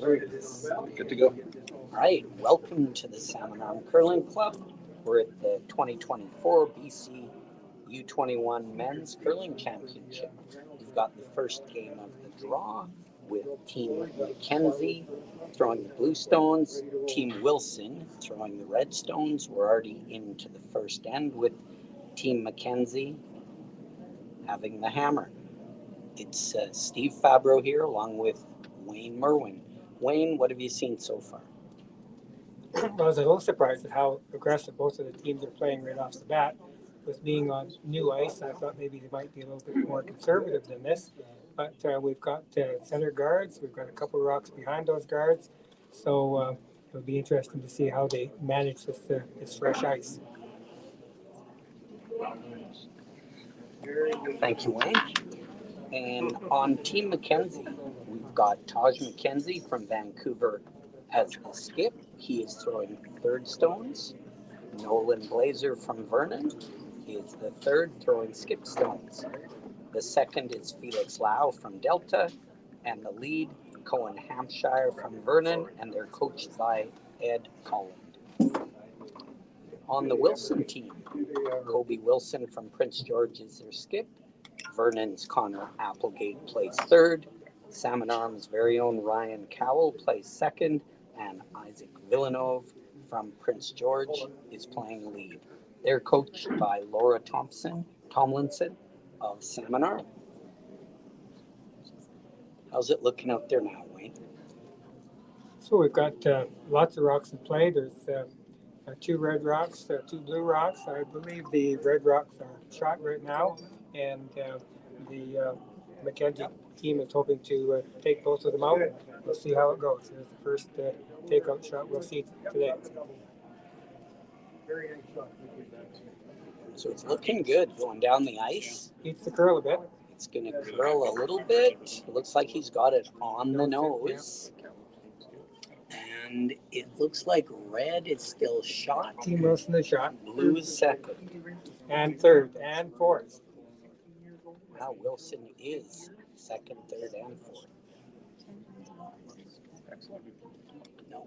Good to go. All right, welcome to the Salmon Arm Curling Club. We're at the 2024 BC U21 Men's Curling Championship. We've got the first game of the draw with Team Mckenzie throwing the blue stones, Team Wilson throwing the red stones. We're already into the first end with Team Mckenzie having the hammer. It's Steve Fabro here along with Wayne Merwin. Wayne, what have you seen so far? I was a little surprised at how aggressive both of the teams are playing right off the bat. With being on new ice, I thought maybe they might be a little bit more conservative than this. But we've got center guards. We've got a couple of rocks behind those guards. So it'll be interesting to see how they manage this fresh ice. Thank you, Wayne. And on Team Mckenzie, we've got Taj McKenzie from Vancouver as the skip. He is throwing third stones. Nolan Blazer from Vernon is the third, throwing skip stones. The second is Felix Lau from Delta, and the lead, Cohen Hampshire from Vernon, and they're coached by Ed Holland. On the Wilson team, Kobe Wilson from Prince George is their skip. Vernon's Connor Applegate plays third. Salmon Arm's very own Ryan Cowell plays second, and Isaac Villeneuve from Prince George is playing lead. They're coached by Laura Tomlinson of Salmon Arm. How's it looking out there now, Wayne? So we've got lots of rocks in play. There's two red rocks, two blue rocks. I believe the red rocks are shot right now, and the Mckenzie team is hoping to take both of them out. We'll see how it goes. Here's the first takeout shot we'll see today. So it's looking good going down the ice. Beats the curl a bit. It's going to curl a little bit. It looks like he's got it on the nose. And it looks like red is still shot. Team Wilson is shot. Blue is second. And third and fourth. Wow, Wilson is second, third, and fourth. No,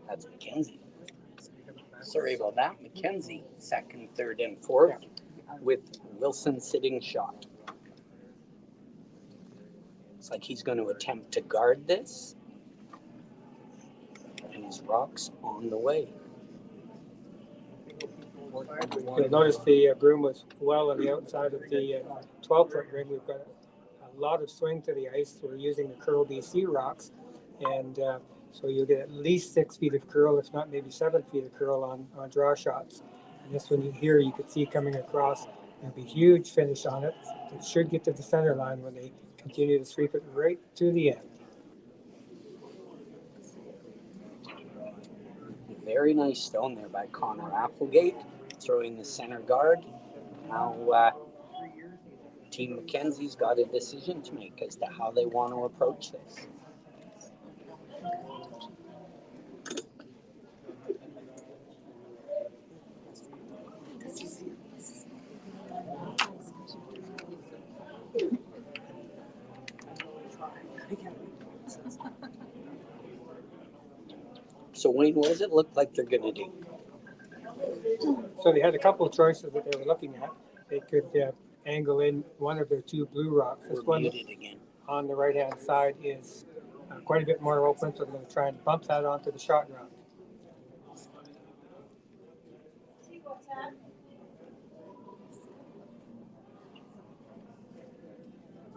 that's Mckenzie. Sorry about that. Mckenzie, second, third, and fourth, with Wilson sitting shot. Looks like he's going to attempt to guard this. And his rock's on the way. You'll notice the broom was well on the outside of the 12-foot ring. We've got a lot of swing to the ice. We're using the Curl BC rocks, and so you'll get at least 6 feet of curl, if not maybe 7 feet of curl on draw shots. And this one here you can see coming across. There'll be a huge finish on it. It should get to the center line when they continue to sweep it right to the end. Very nice stone there by Connor Applegate, throwing the center guard. Now, Team Mckenzie's got a decision to make as to how they want to approach this. So, Wayne, what does it look like they're going to do? So they had a couple of choices that they were looking at. They could angle in one of their two blue rocks. This one on the right-hand side is quite a bit more open, so they're going to try and bump that onto the shot rock.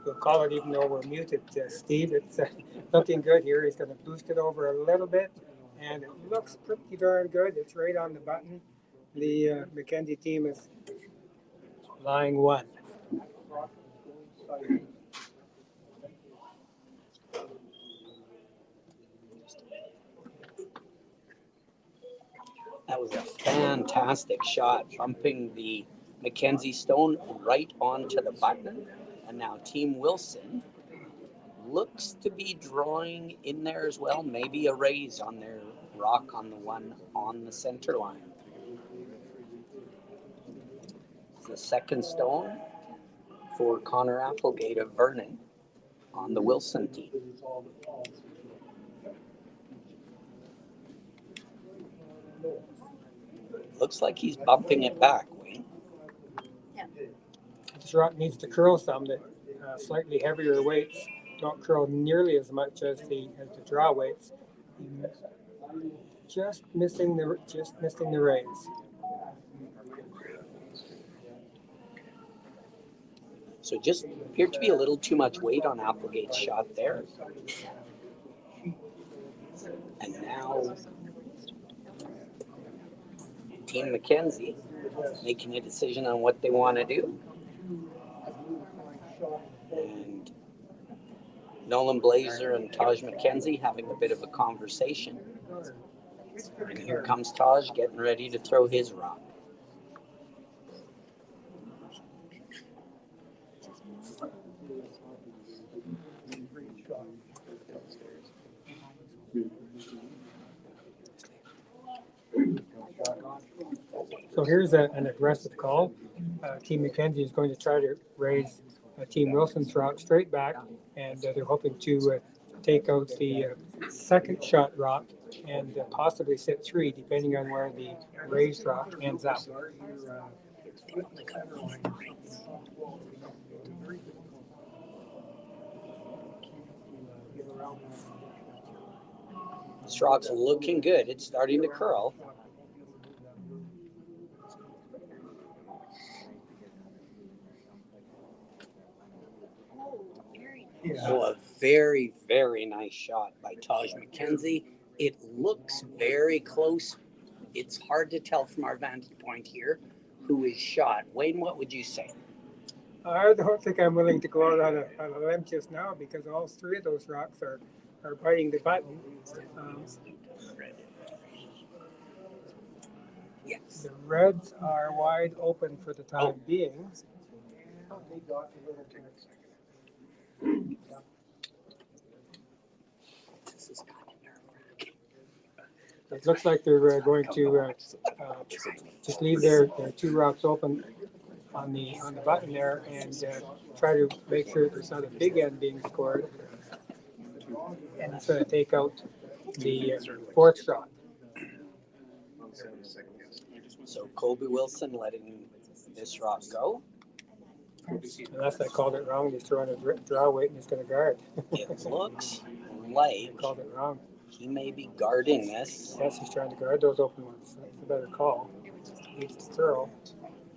We'll call it even though we're muted, Steve. It's looking good here. He's going to boost it over a little bit, and it looks pretty darn good. It's right on the button. The Mckenzie team is lying one. That was a fantastic shot, bumping the Mckenzie stone right onto the button. And now Team Wilson looks to be drawing in there as well, maybe a raise on their rock on the one on the center line. The second stone for Connor Applegate of Vernon on the Wilson team. looks like he's bumping it back, Wayne. This rock needs to curl some. That slightly heavier weights don't curl nearly as much as the draw weights. Just missing the raise. So just appeared to be a little too much weight on Applegate's shot there. And now Team Mckenzie making a decision on what they want to do. And Nolan Blazer and Taj Mckenzie having a bit of a conversation. And here comes Taj getting ready to throw his rock. So here's an aggressive call. Team Mckenzie is going to try to raise Team Wilson's rock straight back, and they're hoping to take out the second shot rock and possibly sit 3, depending on where the raised rock ends up. This rock's looking good. It's starting to curl. Oh, a very, very nice shot by Taj Mckenzie. It looks very close. It's hard to tell from our vantage point here who is shot. Wayne, what would you say? I don't think I'm willing to go out on a limb just now, because all 3 of those rocks are biting the button. Yes. The reds are wide open for the time being. It looks like they're going to just leave their 2 rocks open on the button there, and try to make sure there's not a big end being scored. And it's going to take out the 4th shot. So Colby Wilson letting this rock go. Unless I called it wrong, he's throwing a draw weight and he's going to guard. It looks like Called it wrong. he may be guarding this. Yes, he's trying to guard those open ones. That's a better call. Needs to curl.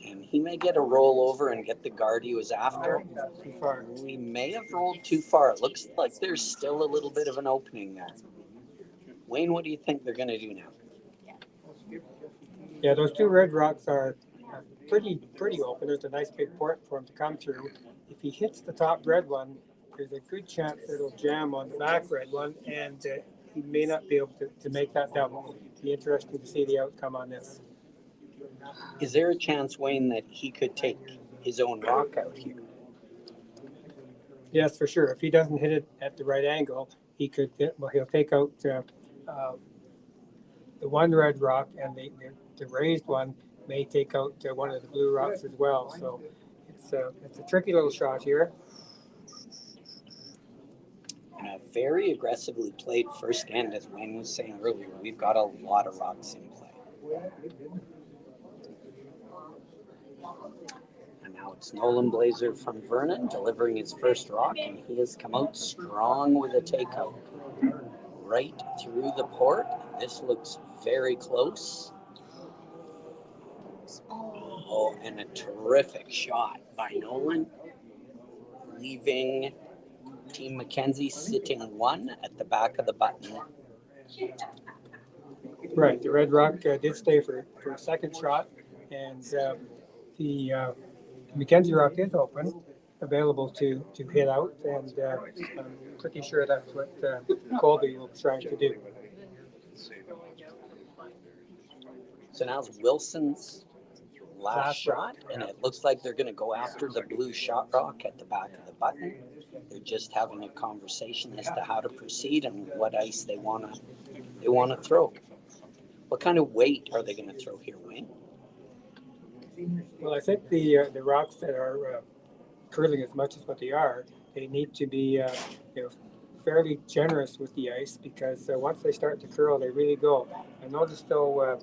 And he may get a roll over and get the guard he was after. Too far. He may have rolled too far. It looks like there's still a little bit of an opening there. Wayne, what do you think they're going to do now? Yeah, those 2 red rocks are pretty open. There's a nice big port for him to come through. If he hits the top red one, there's a good chance it'll jam on the back red one, and he may not be able to make that double. It'll be interesting to see the outcome on this. Is there a chance, Wayne, that he could take his own rock out here? Yes, for sure. If he doesn't hit it at the right angle, he could. Well, he'll take out the 1 red rock, and the raised one may take out one of the blue rocks as well. So it's a tricky little shot here. And a very aggressively played first end, as Wayne was saying earlier. We've got a lot of rocks in play. And now it's Nolan Blazer from Vernon delivering his first rock, and he has come out strong with a takeout right through the port. This looks very close. Oh, and a terrific shot by Nolan, leaving Team Mckenzie sitting 1 at the back of the button. Right, the red rock did stay for a second shot, and the Mckenzie rock is open, available to hit out, and I'm pretty sure that's what Colby will be trying to do. So now it's Wilson's last shot, and it looks like they're going to go after the blue shot rock at the back of the button. They're just having a conversation as to how to proceed and what ice they want to throw. What kind of weight are they going to throw here, Wayne? Well, I think the rocks that are curling as much as what they are, they need to be fairly generous with the ice, because once they start to curl, they really go. I noticed though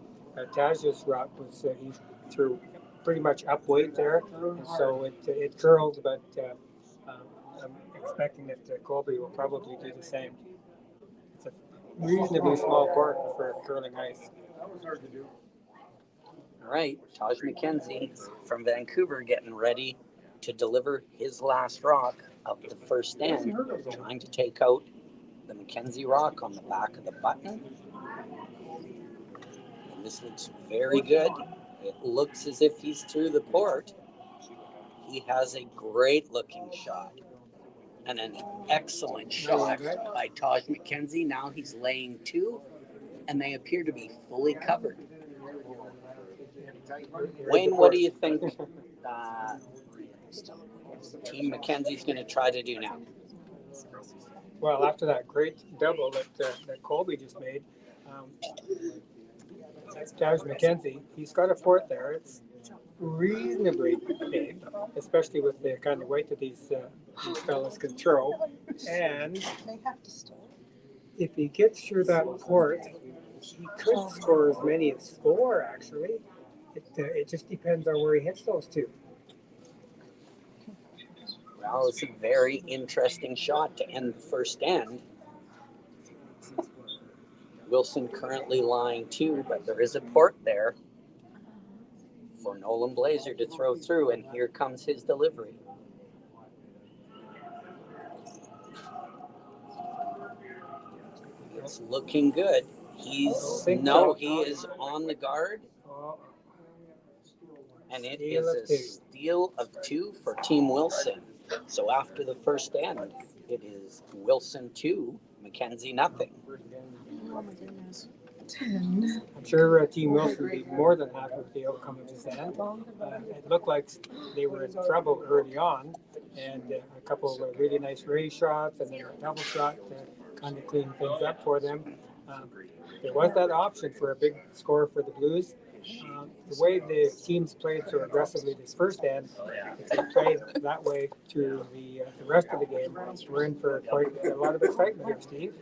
Taj's rock was he threw pretty much up weight there, and so it curled. But I'm expecting that Colby will probably do the same. It's a reasonably small port for curling ice. All right, Taj Mckenzie from Vancouver getting ready to deliver his last rock of the first stand, trying to take out the Mckenzie rock on the back of the button. And this looks very good. It looks as if he's through the port. He has a great looking shot and an excellent shot by Taj Mckenzie. Now he's laying two, and they appear to be fully covered. Wayne, what do you think Team Mackenzie's going to try to do now? Well, after that great double that Colby just made, Taj Mckenzie, he's got a port there. It's reasonably big, especially with the kind of weight that these fellas can throw. And if he gets through that port, he could score as many as four, actually. It just depends on where he hits those two. Well, it's a very interesting shot to end the first end. Wilson currently lying two, but there is a port there for Nolan Blazer to throw through, and here comes his delivery. It's looking good. He is on the guard. And it is a steal of two for Team Wilson. So after the first end, it is Wilson 2, Mckenzie nothing. Oh my goodness. 10. I'm sure Team Wilson would be more than happy with the outcome of this end. It looked like they were in trouble early on, and a couple of really nice raise shots and then a double shot kind of cleaned things up for them. There was that option for a big score for the Blues. The way the teams played so aggressively this first end, if they played that way through the rest of the game, we're in for quite a lot of excitement here, Steve.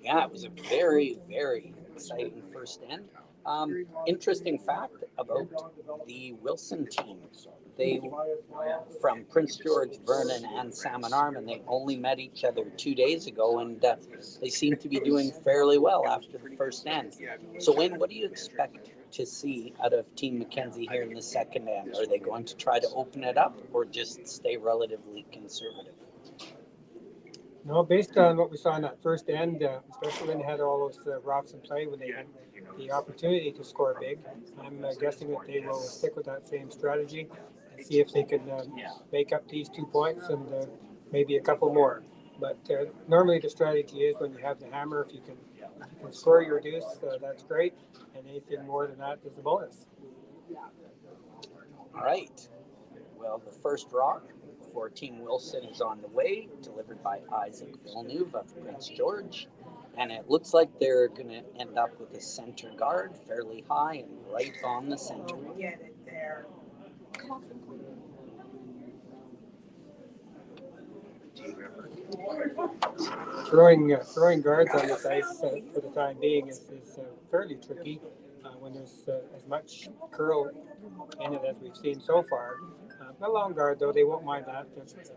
Yeah, it was a very, very exciting first end. Interesting fact about the Wilson team. They, from Prince George, Vernon, and Salmon Arm, and they only met each other 2 days ago, and they seem to be doing fairly well after the first end. So, Wayne, what do you expect to see out of Team Mckenzie here in the second end? Are they going to try to open it up or just stay relatively conservative? No, based on what we saw in that first end, especially when they had all those rocks in play, when they had the opportunity to score big, I'm guessing that they will stick with that same strategy and see if they can make up these 2 points and maybe a couple more. But normally the strategy is when you have the hammer, if you can score your deuce, that's great, and anything more than that is a bonus. All right. Well, the first rock for Team Wilson is on the way, delivered by Isaac Villeneuve of Prince George. And it looks like they're going to end up with a center guard fairly high and right on the center. Get it there. Throwing guards on this ice for the time being is fairly tricky when there's as much curl in it as we've seen so far. A long guard, though, they won't mind that.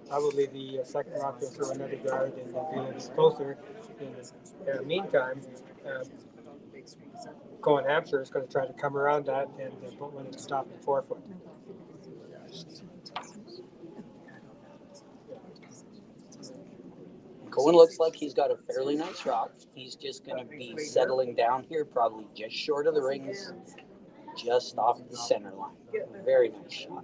Probably the second rock will throw another guard and be a little bit closer. In the meantime, Cohen Hampshire is going to try to come around that and put one in stop at 4 foot. Cohen looks like he's got a fairly nice rock. He's just going to be settling down here, probably just short of the rings, just off the center line. Very nice shot.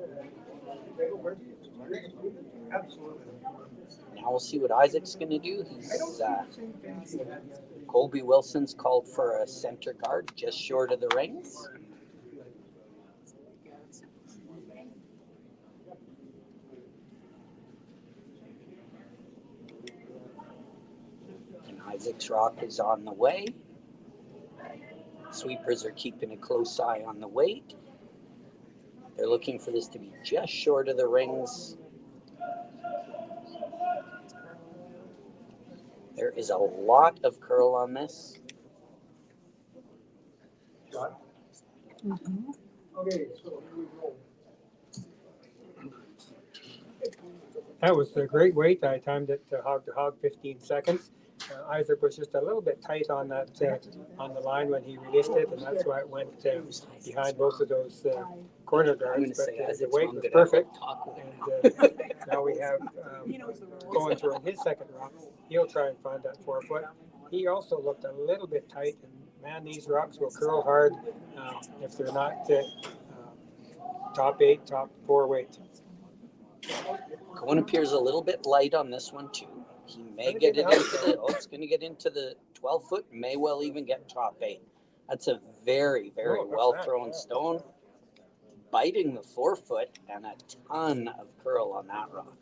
Now we'll see what Isaac's going to do. Colby Wilson's called for a center guard just short of the rings. And Isaac's rock is on the way. Sweepers are keeping a close eye on the weight. They're looking for this to be just short of the rings. There is a lot of curl on this. Mhm. That was a great weight. I timed it to hog 15 seconds. Isaac was just a little bit tight on that on the line when he released it, and that's why it went behind both of those corner guards. But the weight was perfect. And now we have going throwing his second rock. He'll try and find that 4 foot. He also looked a little bit tight, and man, these rocks will curl hard if they're not top 8, top 4 weight. Cohen appears a little bit light on this one too. He may get it into the, it's going to get into the 12 foot, may well even get top 8. That's a very, very well thrown stone. Biting the 4 foot and a ton of curl on that rock.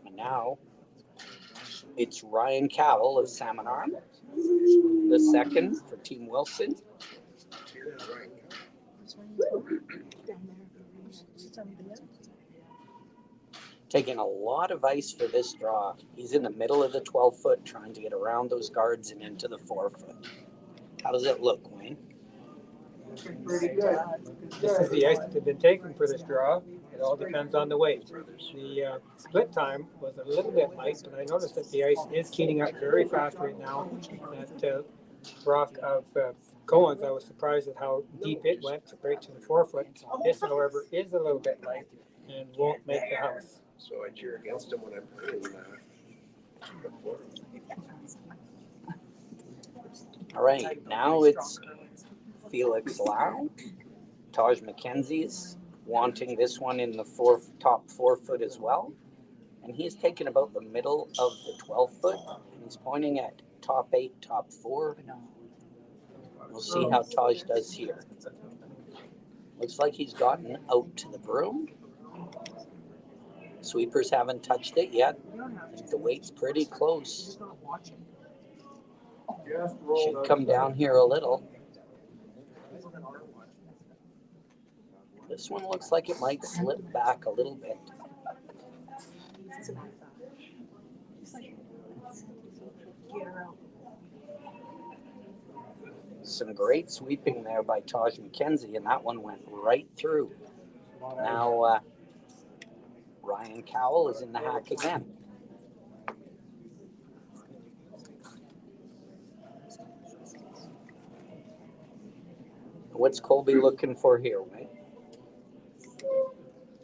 And now it's Ryan Cowell of Salmon Arm, the second for Team Wilson. Taking a lot of ice for this draw. He's in the middle of the 12 foot trying to get around those guards and into the 4 foot. How does it look, Wayne? This is the ice that they've been taking for this draw. It all depends on the weight. The split time was a little bit light, but I noticed that the ice is heating up very fast right now. That rock of Cohen's, I was surprised at how deep it went right to the 4 foot. This, however, is a little bit light and won't make the house. So I cheer against him when I'm playing before. All right, now it's Felix Lau. Taj Mckenzie's wanting this one in the top 4 foot as well. And he's taken about the middle of the 12 foot. And he's pointing at top 8, top 4. We'll see how Taj does here. Looks like he's gotten out to the broom. Sweepers haven't touched it yet. The weight's pretty close. Should come down here a little. This one looks like it might slip back a little bit. Some great sweeping there by Taj Mckenzie, and that one went right through. Now Ryan Cowell is in the hack again. What's Colby looking for here, Wayne?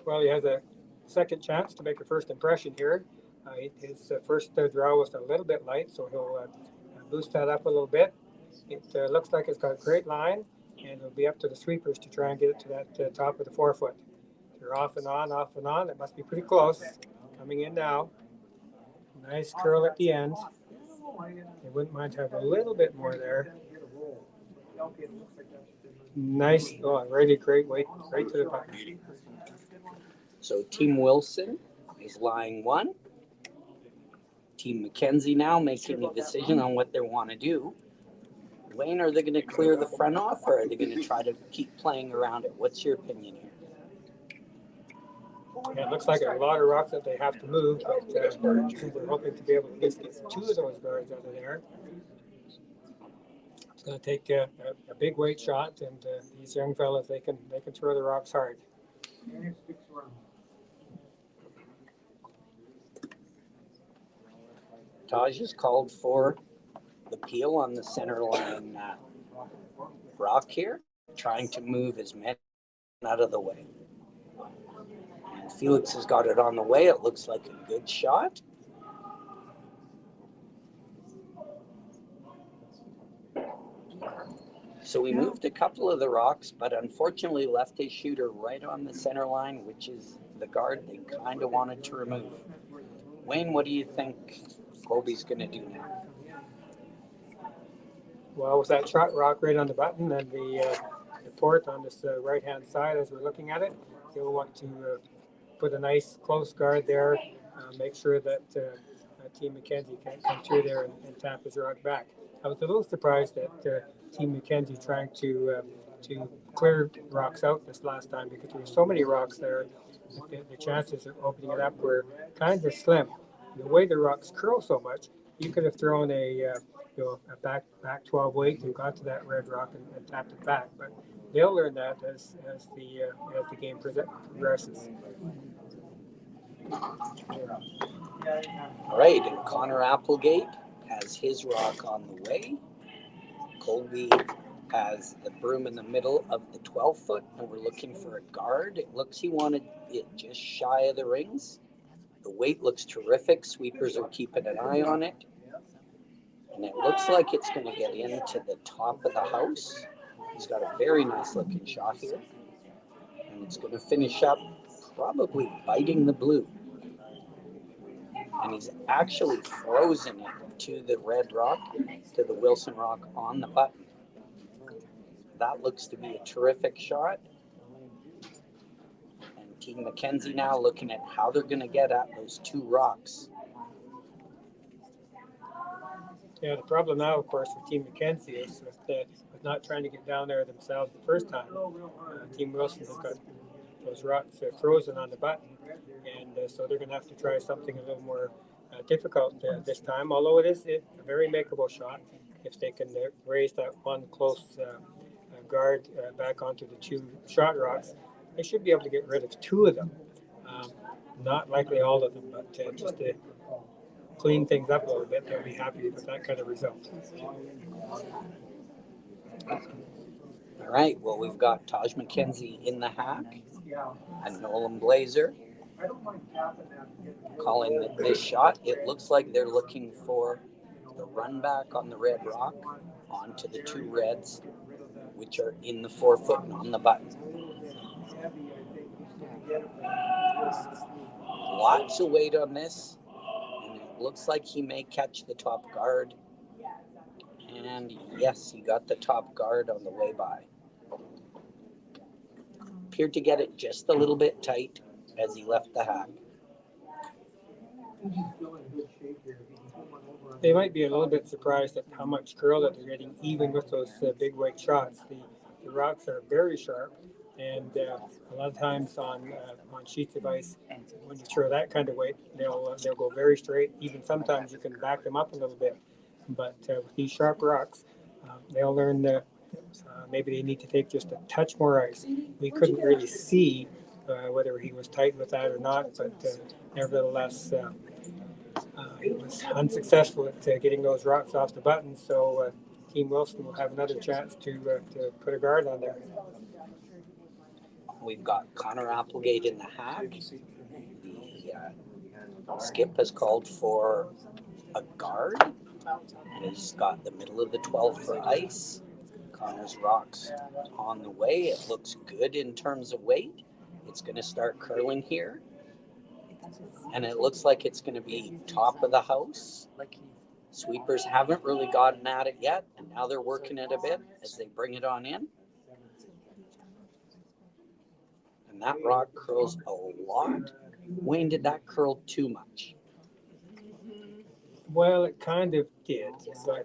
Well, he has a second chance to make a first impression here. His first draw was a little bit light, so he'll boost that up a little bit. It looks like it's got a great line, and it'll be up to the sweepers to try and get it to that top of the 4 foot. They're off and on, off and on. It must be pretty close. Coming in now. Nice curl at the end. They wouldn't mind to have a little bit more there. Nice, really great weight, right to the puck. So Team Wilson is lying 1. Team Mckenzie now making a decision on what they want to do. Wayne, are they going to clear the front off, or are they going to try to keep playing around it? What's your opinion here? Yeah, it looks like a lot of rocks that they have to move, but we're hoping to be able to at least get 2 of those guards out of there. It's going to take a big weight shot, and these young fellas, they can throw the rocks hard. Taj has called for the peel on the center line rock here, trying to move his men out of the way. And Felix has got it on the way. It looks like a good shot. So we moved a couple of the rocks, but unfortunately left his shooter right on the center line, which is the guard they kind of wanted to remove. Wayne, what do you think Colby's going to do now? Well, with that shot rock right on the button and the port on this right-hand side as we're looking at it, you'll want to put a nice close guard there, make sure that Team Mckenzie can't come through there and tap his rock back. I was a little surprised that Team Mckenzie trying to clear rocks out this last time, because there were so many rocks there. The chances of opening it up were kind of slim. The way the rocks curl so much, you could have thrown a back 12 weight and got to that red rock and tapped it back. But they'll learn that as the game progresses. All right, and Connor Applegate has his rock on the way. Colby has the broom in the middle of the 12-foot, and we're looking for a guard. It looks he wanted it just shy of the rings. The weight looks terrific. Sweepers are keeping an eye on it. And it looks like it's going to get into the top of the house. He's got a very nice looking shot here. And it's going to finish up probably biting the blue. And he's actually frozen it to the red rock, to the Wilson rock on the button. That looks to be a terrific shot. And Team Mckenzie now looking at how they're going to get at those two rocks. Yeah, the problem now, of course, for Team Mckenzie is with not trying to get down there themselves the first time. Team Wilson has got those rocks frozen on the button, and so they're going to have to try something a little more difficult this time, although it is a very makeable shot if they can raise that one close guard back onto the two shot rocks. They should be able to get rid of two of them. Not likely all of them, but just to clean things up a little bit, they'll be happy with that kind of result. All right, well, we've got Taj Mckenzie in the hack, and Nolan Blazer calling this shot. It looks like they're looking for the run back on the red rock onto the two reds, which are in the 4-foot and on the button. Lots of weight on this, and it looks like he may catch the top guard. And yes, he got the top guard on the way by. Appeared to get it just a little bit tight as he left the hack. They might be a little bit surprised at how much curl that they're getting, even with those big weight shots. The rocks are very sharp, and a lot of times on sheets of ice, when you throw that kind of weight, they'll go very straight. Even sometimes you can back them up a little bit. But with these sharp rocks, they'll learn that maybe they need to take just a touch more ice. We couldn't really see whether he was tight with that or not, but nevertheless, he was unsuccessful at getting those rocks off the button. So Team Wilson will have another chance to put a guard on there. We've got Connor Applegate in the hack. The skip has called for a guard. And he's got the middle of the 12 for ice. Connor's rocks on the way. It looks good in terms of weight. It's going to start curling here. And it looks like it's going to be top of the house. Sweepers haven't really gotten at it yet, and now they're working it a bit as they bring it on in. And that rock curls a lot. Wayne, did that curl too much? Well, it kind of did, but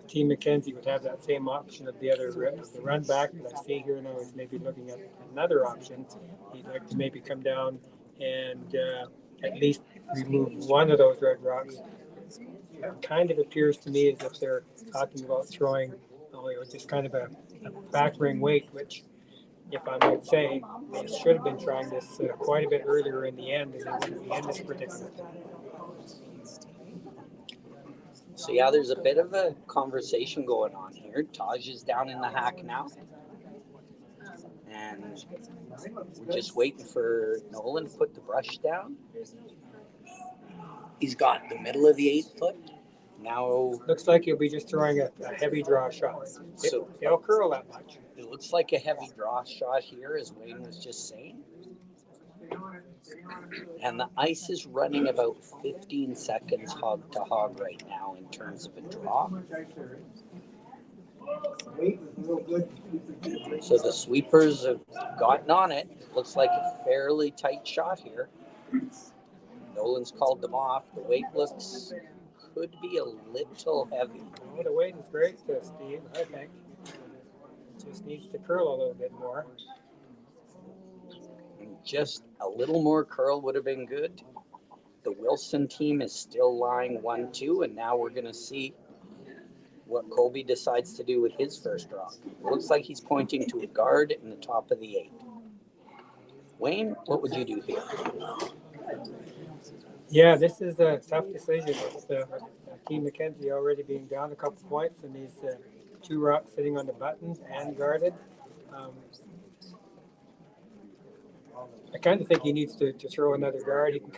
Team Mckenzie would have that same option of the run back. But I see here now is maybe looking at another option. He'd like to maybe come down and at least remove one of those red rocks. It kind of appears to me as if they're talking about throwing just kind of a back ring weight, which, if I might say, they should have been trying this quite a bit earlier in the end, and they wouldn't be in this predicament. So yeah, there's a bit of a conversation going on here. Taj is down in the hack now. And we're just waiting for Nolan to put the brush down. He's got the middle of the 8-foot. Now looks like he'll be just throwing a heavy draw shot. They'll curl that much. It looks like a heavy draw shot here, as Wayne was just saying. And the ice is running about 15 seconds hog to hog right now in terms of a draw. So the sweepers have gotten on it. It looks like a fairly tight shot here. Nolan's called them off. The weight could be a little heavy. Oh, the weight is great, Steve, I think. It just needs to curl a little bit more. And just a little more curl would have been good. The Wilson team is still lying 1-2, and now we're going to see what Colby decides to do with his first rock. Looks like he's pointing to a guard in the top of the 8. Wayne, what would you do here? Yeah, this is a tough decision. With Team Mckenzie already being down a couple points, and these 2 rocks sitting on the button and guarded. I kind of think he needs to throw another guard. He can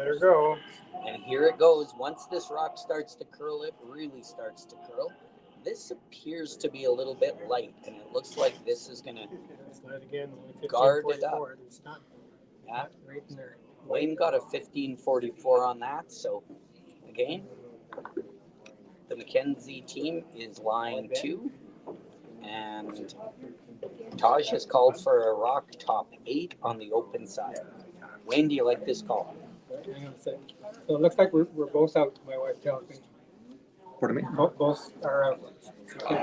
Better go. And here it goes. Once this rock starts to curl, it really starts to curl. This appears to be a little bit light, and it looks like this is going to Slide again. Only guard it up. 1544. It's not Yeah. right in there. Wayne got a 1544 on that. So, again, the Mackenzie team is line 2. And Taj has called for a rock top 8 on the open side. Wayne, do you like this call? Hang on a sec. So it looks like we're both out, my wife tells me. Pardon me? Both are out. Okay.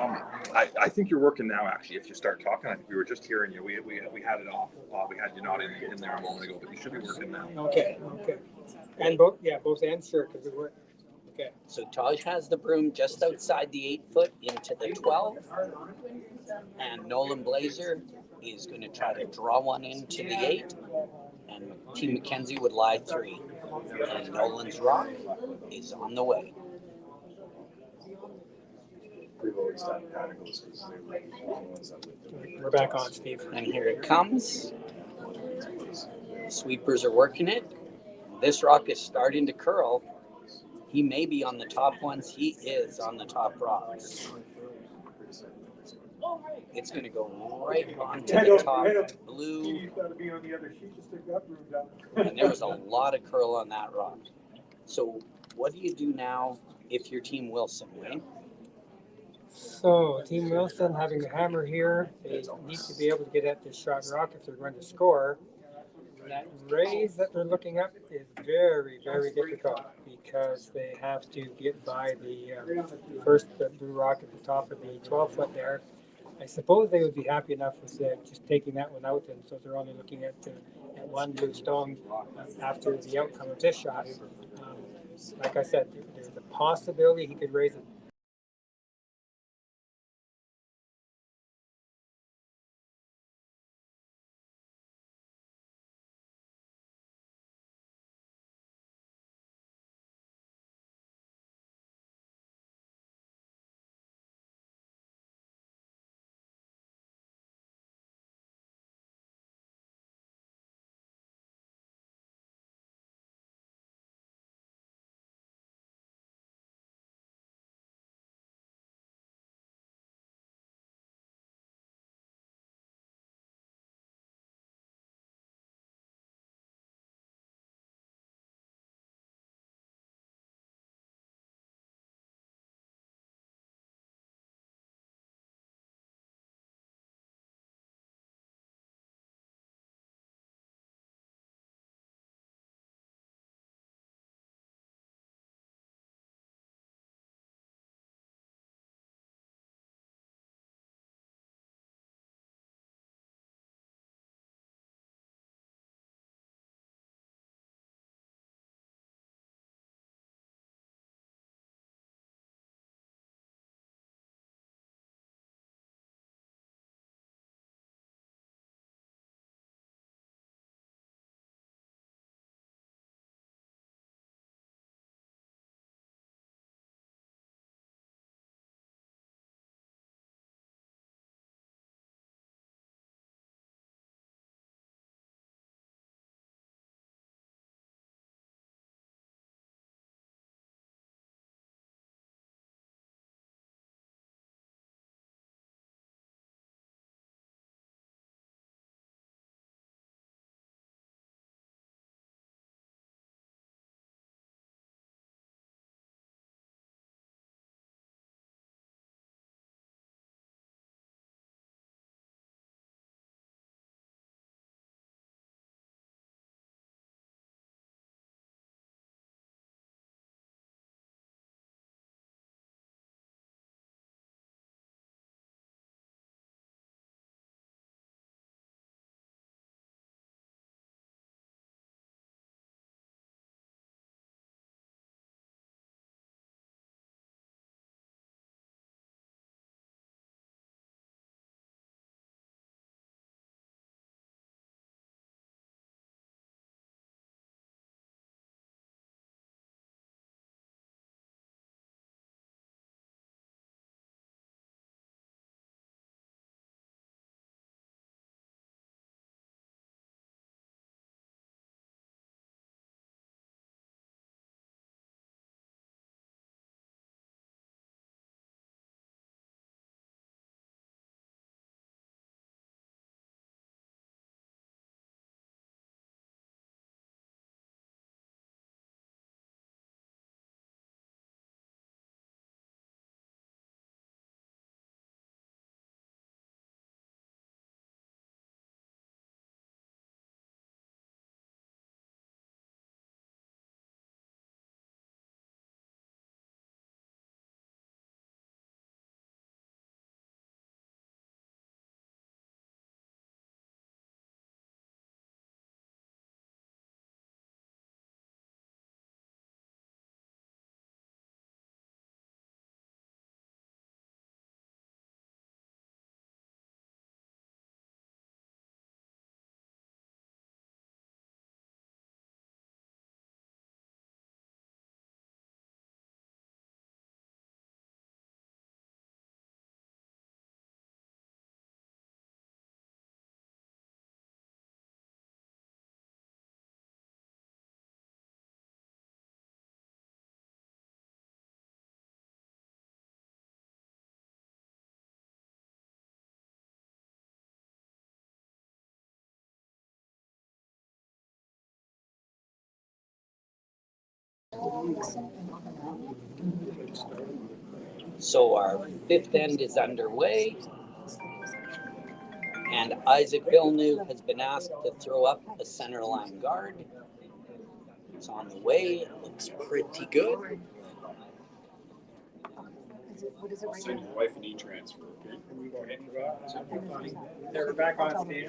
I think you're working now. Actually, if you start talking, I think we were just hearing you. We had it off. We had you not in there a moment ago, but you should be working now. Okay. And both ends, sure, because we were. Okay. So Taj has the broom just outside the 8 foot into the 12. And Nolan Blazer is going to try to draw one into the 8. And Team Mckenzie would lie 3. And Nolan's rock is on the way. We've always done panicles because they were the ones that would. We're back on, Steve. And here it comes. Sweepers are working it. This rock is starting to curl. He may be on the top ones. He is on the top rocks. It's going to go right onto the top blue. And there was a lot of curl on that rock. So what do you do now if you're Team Wilson, Wayne? So, Team Wilson having the hammer here, they need to be able to get at this shot rock if they're going to score. That raise that they're looking at is very, very difficult because they have to get by the first blue rock at the top of the 12 foot there. I suppose they would be happy enough with just taking that one out, and so they're only looking at one blue stone after the outcome of this shot. Like I said, there's a possibility he could raise it So our fifth end is underway, and Isaac Villeneuve has been asked to throw up a center line guard. It's on the way. It looks pretty good. I'll send your wife an e-transfer, okay? They're back on stage.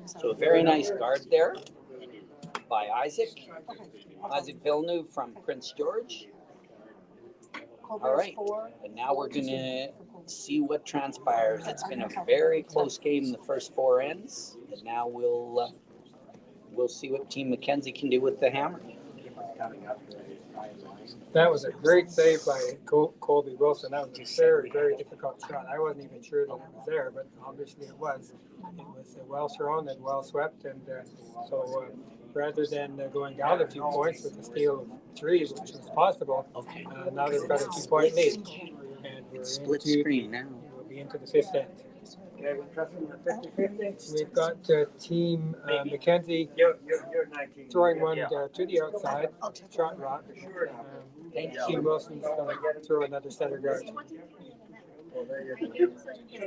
So a very nice guard there by Isaac. Isaac Villeneuve from Prince George. All right, and now we're gonna see what transpires. It's been a very close game the first four ends, and now we'll see what Team Mackenzie can do with the hammer. That was a great save by Colby Wilson. That was a very, very difficult shot. I wasn't even sure that it was there, but obviously it was. It was well thrown and well swept, and so rather than going down a few points with a steal of three, which was possible, now they've got a 2-point lead. And we're Split into screen now. We'll be into the fifth end. We've got Team Mackenzie throwing one to the outside, shot rock. Team Wilson's going to throw another center guard.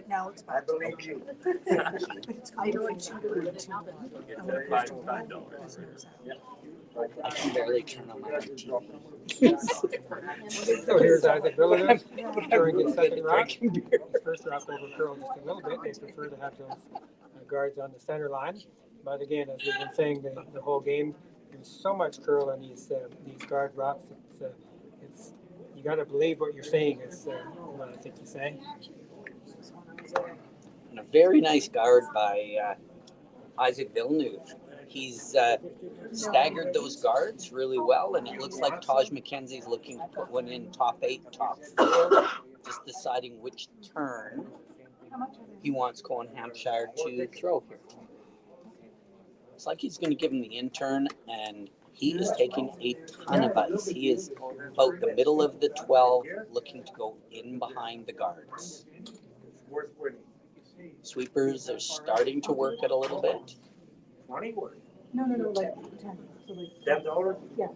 Now it's back. I can barely turn on my TV. So here's Isaac Villeneuve throwing his second rock. His first rock over curl just a little bit. They prefer to have those guards on the center line. But again, as we've been saying the whole game, there's so much curl in these guard rocks. It's you got to believe what you're saying is what I think you're saying. And a very nice guard by Isaac Villeneuve. He's staggered those guards really well, and it looks like Taj Mackenzie's looking to put one in top 8, top 4, just deciding which turn he wants Cohen Hampshire to throw here. It's like he's going to give him the intern, and he is taking a ton of ice. He is about the middle of the 12, looking to go in behind the guards. Sweepers are starting to work it a little bit. No, like 10. So like $10? Yeah.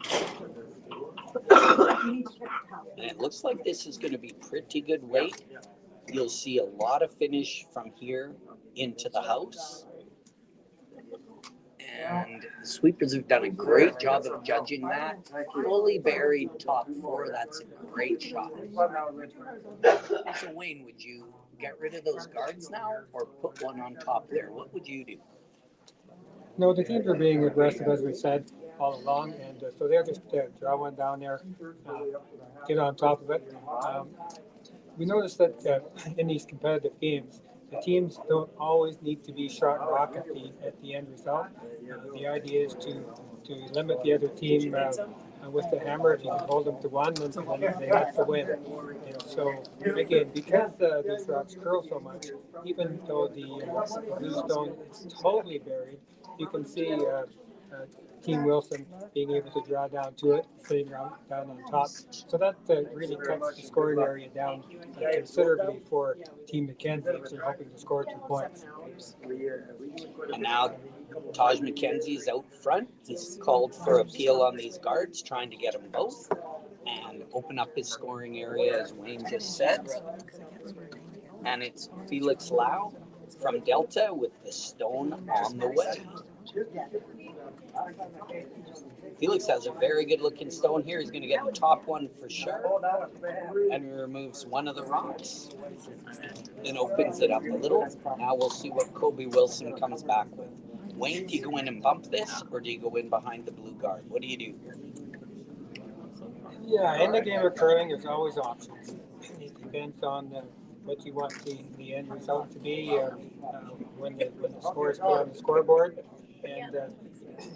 And it looks like this is going to be pretty good weight. You'll see a lot of finish from here into the house. And the sweepers have done a great job of judging that. Fully buried top 4, that's a great shot. So Wayne, would you get rid of those guards now or put one on top there? What would you do? No, the teams are being aggressive, as we said all along, and so they'll just draw one down there, get on top of it. We noticed that in these competitive games, the teams don't always need to be shot rock at the end result. The idea is to limit the other team with the hammer. If you can hold them to one, then that's the win. And so again, because these rocks curl so much, even though the blue stone is totally buried, you can see Team Wilson being able to draw down to it, sitting down on top. So that really cuts the scoring area down considerably for Team Mackenzie if they're hoping to score 2 points. And now Taj Mackenzie is out front. He's called for appeal on these guards, trying to get them both and open up his scoring area, as Wayne just said. And it's Felix Lau from Delta with the stone on the way. Felix has a very good looking stone here. He's going to get the top one for sure. And he removes one of the rocks. Then opens it up a little. Now we'll see what Kobe Wilson comes back with. Wayne, do you go in and bump this, or do you go in behind the blue guard? What do you do here? Yeah, in the game of curling, there's always options. It depends on what you want the end result to be when the score is put on the scoreboard. And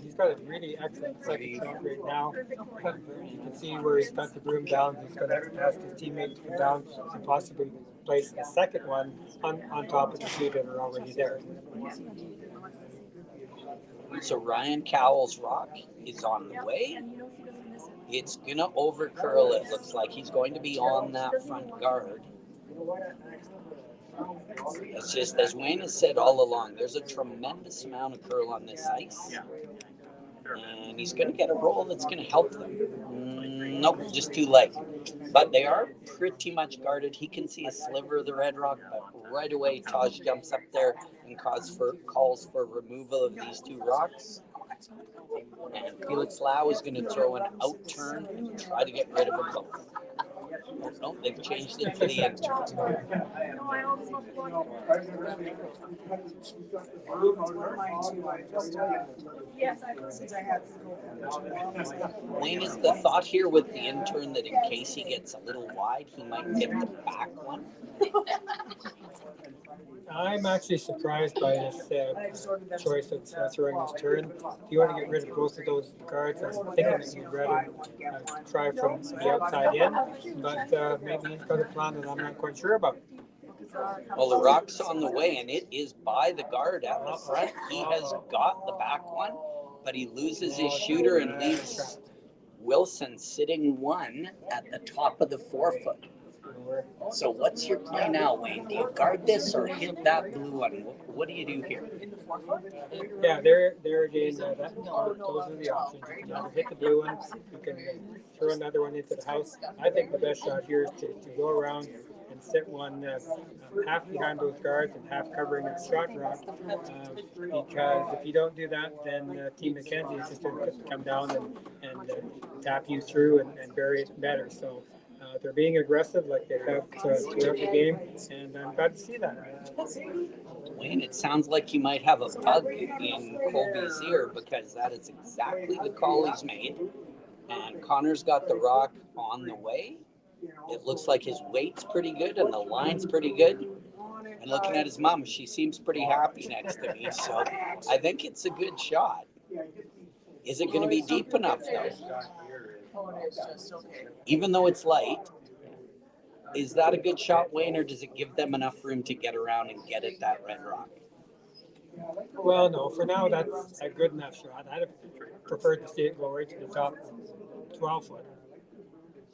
he's got a really excellent second shot right now. You can see where he's got the broom down. He's going to ask his teammate to come down and possibly place a second one on top of the two that are already there. So Ryan Cowell's rock is on the way. It's going to over curl, it looks like. He's going to be on that front guard. It's just, as Wayne has said all along, there's a tremendous amount of curl on this ice. And he's going to get a roll that's going to help them. Nope, just too late. But they are pretty much guarded. He can see a sliver of the red rock, but right away Taj jumps up there and calls for removal of these two rocks. And Felix Lau is going to throw an out turn and try to get rid of them both. Oh, no, they've changed it to the end turn. Wayne, is the thought here with the intern that in case he gets a little wide, he might hit the back one? I'm actually surprised by this choice of throwing this turn. If you want to get rid of both of those guards, I'm thinking that you'd rather try from the outside in, but maybe he's got a plan that I'm not quite sure about. Well, the rock's on the way, and it is by the guard at the front. He has got the back one, but he loses his shooter and leaves Wilson sitting one at the top of the 4-foot. So what's your play now, Wayne? Do you guard this or hit that blue one? What do you do here? Yeah, there again, those are the options. You can hit the blue one, you can throw another one into the house. I think the best shot here is to go around and sit one half behind those guards and half covering that shot rock. Because if you don't do that, then Team Mckenzie is just going to come down and tap you through and bury it better. So they're being aggressive like they have throughout the game, and I'm glad to see that. Wayne, it sounds like you might have a bug in Colby's ear because that is exactly the call he's made. And Connor's got the rock on the way. It looks like his weight's pretty good and the line's pretty good. And looking at his mom, she seems pretty happy next to me. So I think it's a good shot. Is it going to be deep enough, though? Even though it's light, is that a good shot, Wayne, or does it give them enough room to get around and get at that red rock? Well, no, for now that's a good enough shot. I'd have preferred to see it go right to the top 12 foot.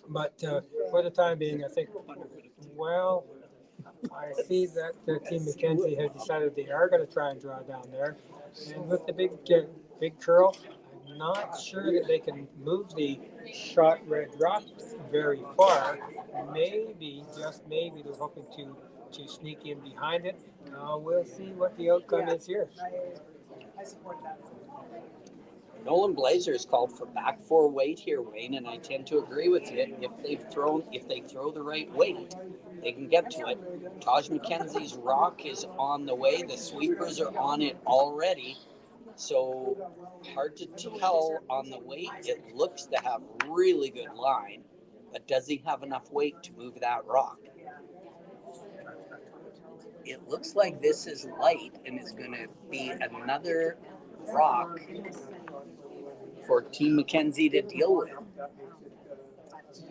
But for the time being, I think, well, I see that Team Mckenzie has decided they are going to try and draw down there. And with the big curl, I'm not sure that they can move the shot red rock very far. Maybe, just maybe, they're hoping to sneak in behind it. We'll see what the outcome is here. I support that. Nolan Blazer is called for back four weight here, Wayne, and I tend to agree with you. If they throw the right weight, they can get to it. Taj Mckenzie's rock is on the way. The sweepers are on it already. So hard to tell on the weight. It looks to have really good line, but does he have enough weight to move that rock? It looks like this is light and is going to be another rock for Team Mckenzie to deal with.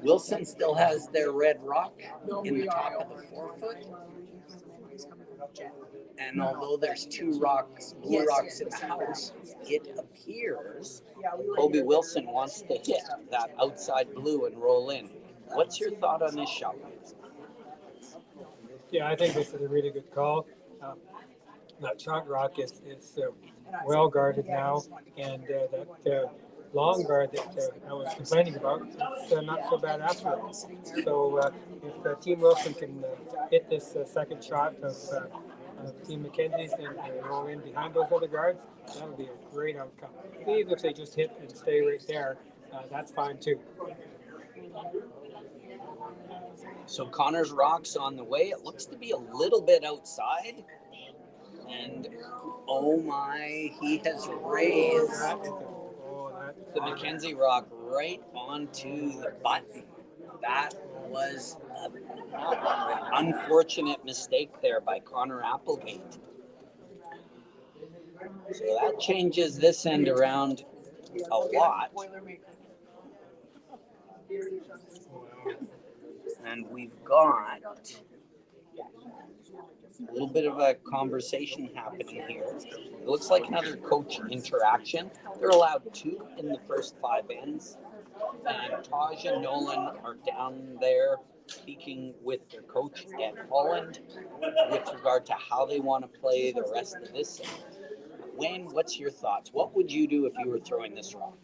Wilson still has their red rock in the top of the 4-foot. And although there's two rocks, blue rocks in the house, it appears Kobe Wilson wants to hit that outside blue and roll in. What's your thought on this shot? Yeah, I think this is a really good call. That shot rock is well guarded now, and that long guard that I was complaining about, it's not so bad after all. So if Team Wilson can hit this second shot of Team Mckenzie's and roll in behind those other guards, that would be a great outcome. Even if they just hit and stay right there, that's fine too. So Connor's rock's on the way. It looks to be a little bit outside. And oh my, he has raised the Mckenzie rock right onto the button. That was an unfortunate mistake there by Connor Applegate. So that changes this end around a lot. And we've got a little bit of a conversation happening here. It looks like another coach interaction. They're allowed 2 in the first 5 ends. And Taj and Nolan are down there speaking with their coach Ed Holland with regard to how they want to play the rest of this end. Wayne, what's your thoughts? What would you do if you were throwing this rock?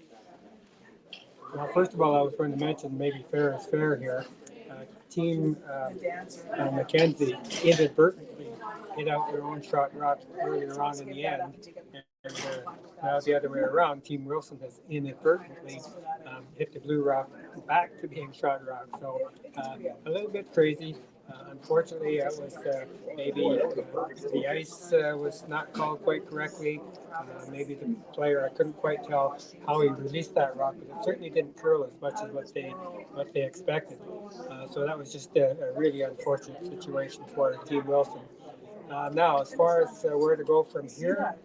Well, first of all, I was going to mention maybe fair is fair here. Team Mackenzie inadvertently hit out their own shot rock earlier on in the end. And now the other way around, Team Wilson has inadvertently hit the blue rock back to being shot rock. So a little bit crazy. Unfortunately, it was maybe the ice was not called quite correctly. Maybe the player, I couldn't quite tell how he released that rock, but it certainly didn't curl as much as what they expected. So that was just a really unfortunate situation for Team Wilson. Now, as far as where to go from here,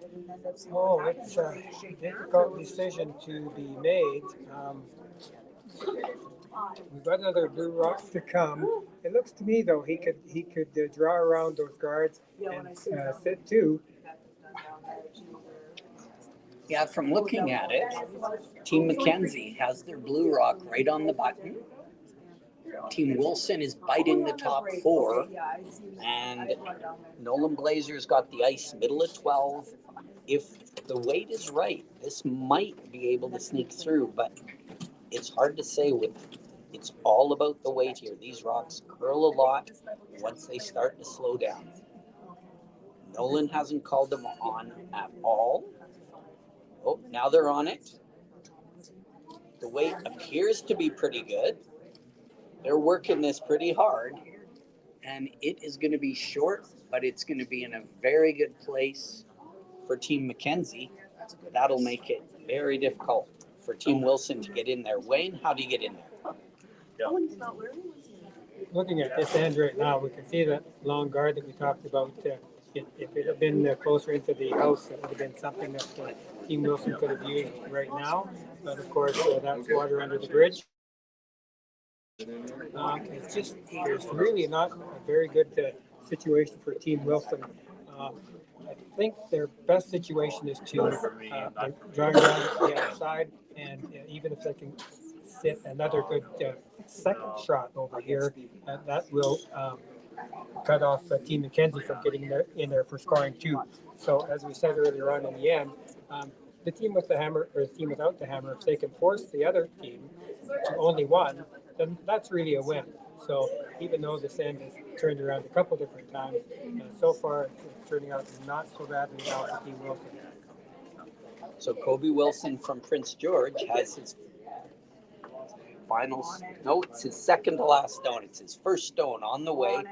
it's a difficult decision to be made. We've got another blue rock to come. It looks to me though he could draw around those guards and sit too. Yeah, from looking at it, Team Mackenzie has their blue rock right on the button. Team Wilson is biting the top 4, and Nolan Blazer's got the ice middle of 12. If the weight is right, this might be able to sneak through, but it's hard to say. It's all about the weight here. These rocks curl a lot once they start to slow down. Nolan hasn't called them on at all. Oh, now they're on it. The weight appears to be pretty good. They're working this pretty hard, and it is going to be short, but it's going to be in a very good place for Team Mackenzie. That'll make it very difficult for Team Wilson to get in there. Wayne, how do you get in there? Looking at this end right now, we can see that long guard that we talked about. If it had been closer into the house, it would have been something that Team Wilson could have used right now. But of course, that's water under the bridge. It's just, there's really not a very good situation for Team Wilson. I think their best situation is to drive around the outside, and even if they can sit another good second shot over here, that will cut off Team Mackenzie from getting in there for scoring 2. So as we said earlier on in the end, the team with the hammer or the team without the hammer, if they can force the other team to only 1, then that's really a win. So even though this end has turned around a couple different times, so far it's turning out not so badly now for Team Wilson. So Kobe Wilson from Prince George has his it's his second to last stone. It's his first stone on the way.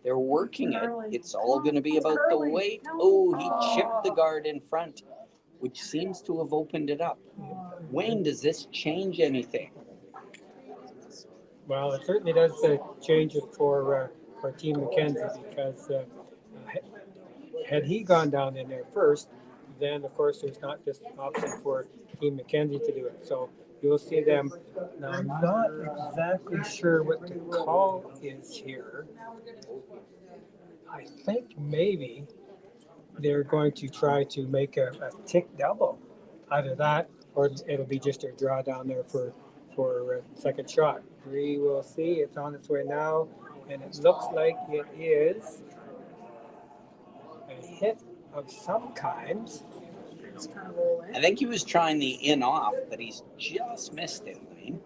They're working it. It's all going to be about the weight. Oh, he chipped the guard in front, which seems to have opened it up. Wayne, does this change anything? Well, it certainly does change it for Team Mackenzie, because had he gone down in there first, then of course there's not this option for Team Mackenzie to do it. So you'll see them. Now, I'm not exactly sure what the call is here. I think maybe they're going to try to make a tick double. Either that, or it'll be just a draw down there for second shot. We will see. It's on its way now, and it looks like it is a hit of some kind. I think he was trying the in off, but he's just missed it, Wayne.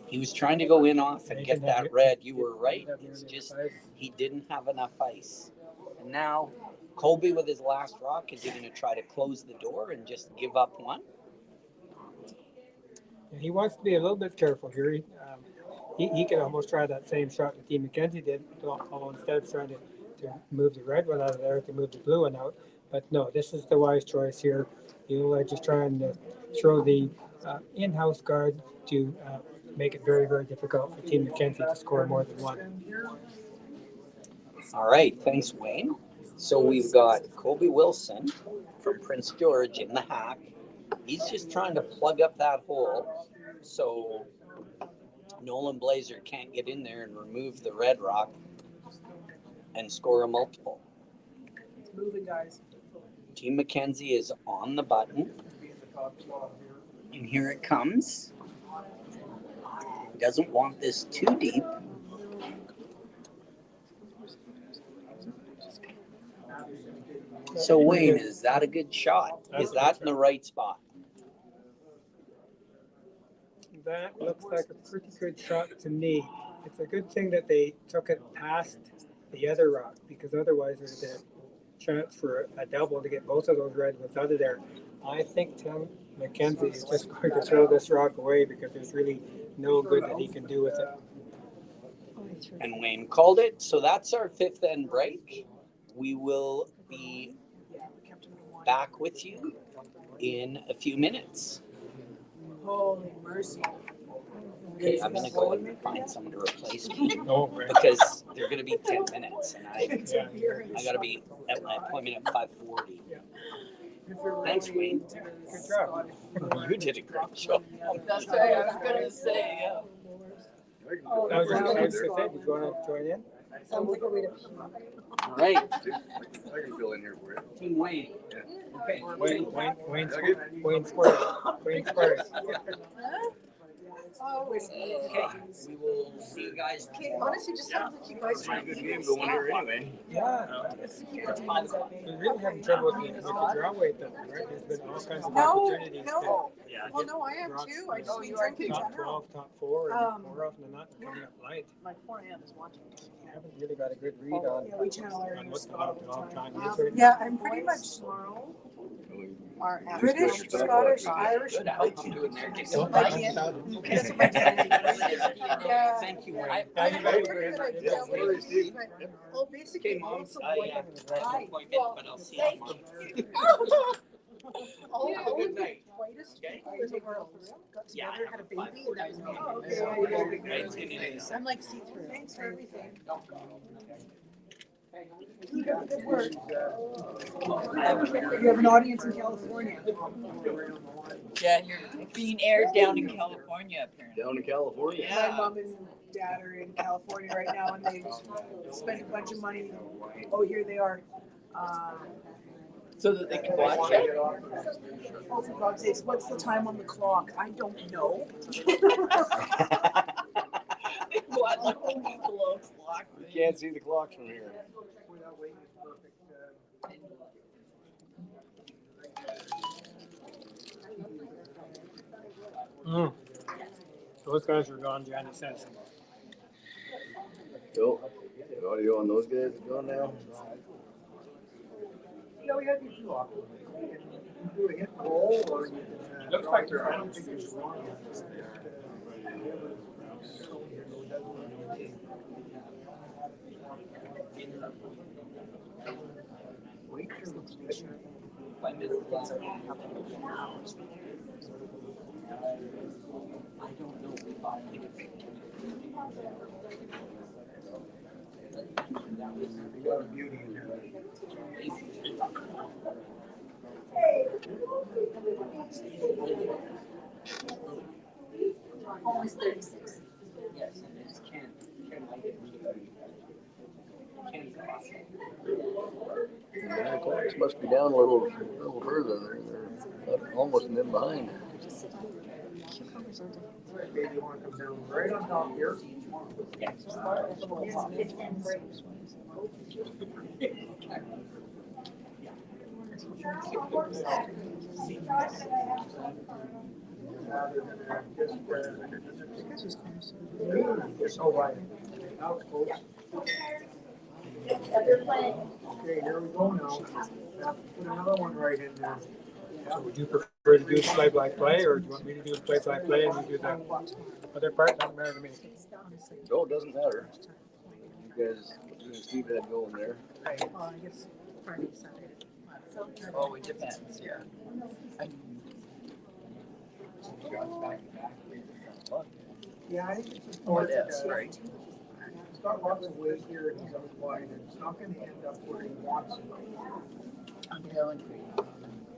He was trying to go in off and get that red. You were right. It's just he didn't have enough ice. And now Colby with his last rock, is he going to try to close the door and just give up 1? He wants to be a little bit careful here. He can almost try that same shot that Team Mackenzie did, although instead of trying to move the red one out of there, to move the blue one out. But no, this is the wise choice here. He'll just try and throw the in-house guard to make it very, very difficult for Team Mackenzie to score more than 1. All right, thanks, Wayne. So we've got Colby Wilson from Prince George in the hack. He's just trying to plug up that hole so Nolan Blazer can't get in there and remove the red rock and score a multiple. It's moving, guys. Team Mackenzie is on the button. And here it comes. Doesn't want this too deep. So Wayne, is that a good shot? That's Is a good that in the shot. right spot? That looks like a pretty good shot to me. It's a good thing that they took it past the other rock, because otherwise there's a chance for a double to get both of those red ones out of there. I think Tim Mckenzie is just going to throw this rock away because there's really no good that he can do with it. And Wayne called it. So that's our fifth end break. We will be back with you in a few minutes. Holy mercy. Okay, I'm gonna go and find someone to replace me Oh, right. because they're gonna be 10 minutes, and I gotta be at my appointment at 5:40. Thanks, Wayne. Good job. You did a great job. That's right, I was gonna say, yeah. I was just going to say, did you want to join in? Sounds like a way to. All right, I can fill in here for you. Team Wayne. Okay. Wayne squares. Wayne squares. Oh, wait. Okay, we will see you guys. Okay, honestly, just sounds like you guys are. Good game going here anyway. Yeah. We really having trouble with the draw weight though, right? There's been all kinds of No, opportunities no. to Well, no, I am too. I just mean you are drink in top general. 12, top 4, and more often than not, coming up light. My poor aunt is watching. I haven't really got a good read on, Yeah, we channel our on what the Scott all long the time time. is right now. Yeah, I'm pretty much Our aunt. British, Scottish, Irish. Good, how you doing there? That's what my DNA. Yeah. Thank you, Wayne. Yeah, I you have a guys pretty are good in- idea what it is, but, well, basically, Okay, Mom, also I what have an Hi. appointment, but I'll see you. all Have a of good the night. whitest Okay. people in the world got Yeah, together, had a baby, and that was me. Oh, okay. I'm like see-through. Thanks for everything. Keep up the good work. You have an audience in California. Yeah, you're being aired down in California, apparently. Down in California. My mom and dad are in California right now, and they spent a bunch of money. Oh, here they are. So that they can watch it. Oh, for God's sakes, what's the time on the clock? I don't know. What, like the below clock? You can't see the clocks from here. Those guys are gone, Johnny says. Yo, the audio on those guys is gone now. It looks like they're on. Almost 36. Yes, and it's Ken. Ken might get rid of me. Ken's awesome. Yeah, the clocks must be down a little further. They're almost in them behind. Baby one comes down right on top here. So wide. Now it's close. Okay, here we go now. Put another one right in there. So would you prefer to do play-by-play, or do you want me to do play-by-play and you do the other part? Doesn't matter to me. No, it doesn't matter. You guys, you and Steve had going there. Well, I guess Friday, Saturday. Oh, it depends, yeah. Yeah, I think it's Oh, it is, right? It's got lots of ways here and it's wide, and it's not gonna end up where he wants it. I'm telling you.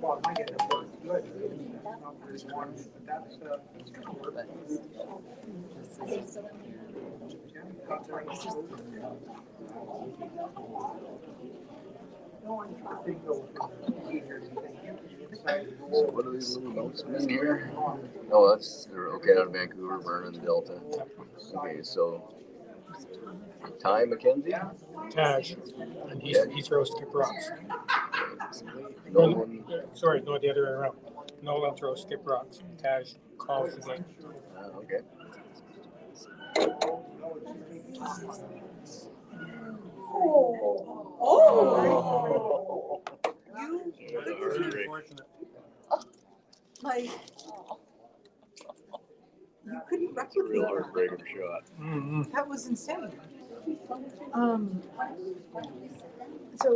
Well, it might end up where it's good, it's not where he wants it, but that's gonna work. So what are these little notes in here? Oh, they're okay out of Vancouver, Vernon, Delta. Okay, so Ty Mckenzie? Taj, and he throws skip rocks. Nolan. Sorry, no, the other way around. Nolan throws skip rocks. Taj calls the game. Okay. Oh! You, There's a heartbreak. like, you couldn't That's a real replicate heartbreaker shot. Mm-hmm. that. That was insane. So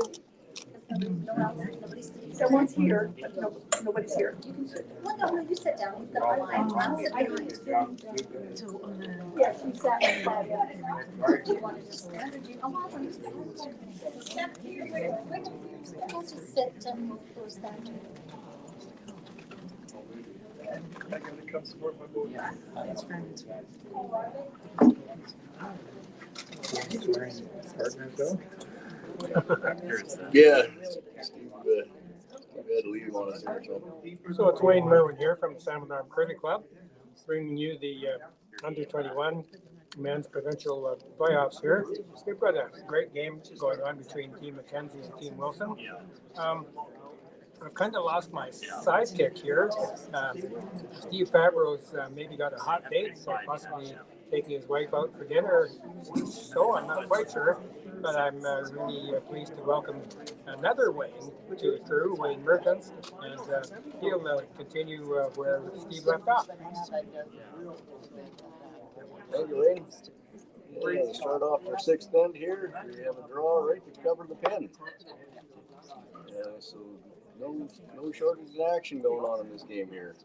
someone's here, but nobody's here. Well, no, you sit down. You've got a line. I'll sit behind. Yeah, she sat by do you want to just stand or do you? Oh, I want to stand. We'll just sit and we'll close that. Yeah. Steve had to leave him on his there. So it's Wayne Merwin here from the Salmon Arm Cricket Club, bringing you the under 21 men's provincial playoffs here. We've got a great game going on between Team Mckenzie and Team Wilson. I've kind of lost my sidekick here. Steve Fabro's maybe got a hot date, so possibly taking his wife out for dinner. So I'm not quite sure, but I'm really pleased to welcome another Wayne to the crew, Wayne Mertens, and he'll continue where Steve left off. Thank you, Wayne. Yeah, to start off our sixth end here, we have a draw right to cover the pin. So no shortage of action going on in this game here.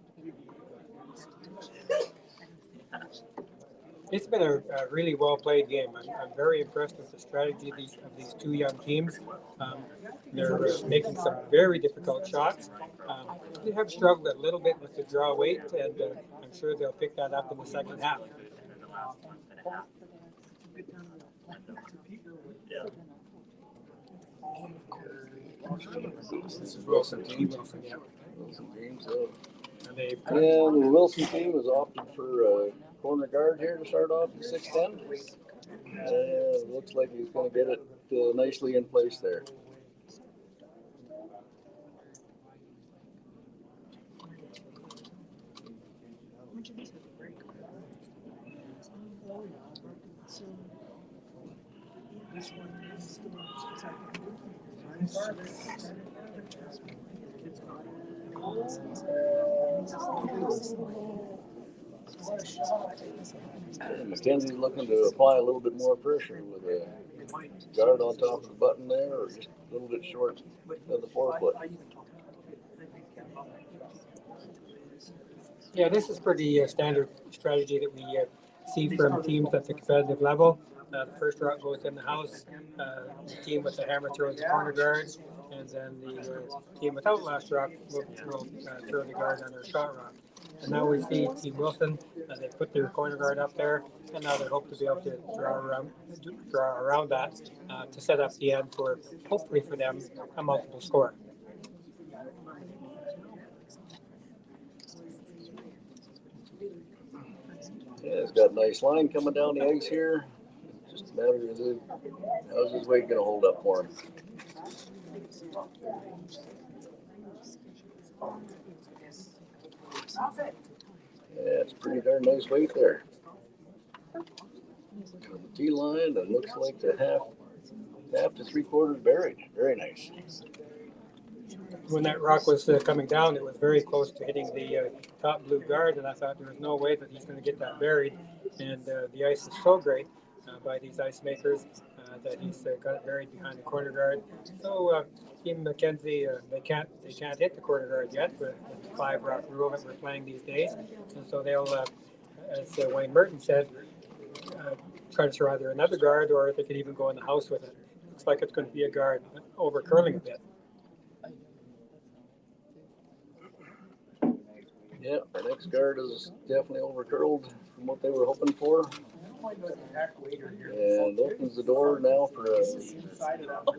It's been a really well played game. I'm very impressed with the strategy of these two young teams. They're making some very difficult shots. They have struggled a little bit with the draw weight, and I'm sure they'll pick that up in the second half. This is Wilson team. Wilson, yeah. Wilson team, And they've and the Wilson team has opted for a corner guard here to start off the sixth end. Looks like he's going to get it nicely in place there. Mckenzie's looking to apply a little bit more pressure with a guard on top of the button there, or just a little bit short of the forefoot. Yeah, this is pretty standard strategy that we see from teams at the competitive level. The first rock goes in the house, the team with the hammer throws the corner guard, and then the team without last rock will throw the guard on their shot rock. And now we see Team Wilson, they put their corner guard up there, and now they hope to be able to draw around that to set up the end for, hopefully for them, a multiple score. Yeah, it's got a nice line coming down the ice here. Just a matter of how's his weight going to hold up for him. Yeah, it's pretty darn nice weight there. The tee line, and looks like the half to 3/4 buried. Very nice. When that rock was coming down, it was very close to hitting the top blue guard, and I thought there was no way that he's going to get that buried. And the ice is so great by these ice makers that he's got it buried behind the corner guard. So Team Mckenzie, they can't hit the corner guard yet with the 5 rock rule that we're playing these days, and so they'll, as Wayne Merton said, try to throw either another guard or they could even go in the house with it. Looks like it's going to be a guard over curling a bit. Yeah, the next guard is definitely over curled from what they were hoping for. And opens the door now for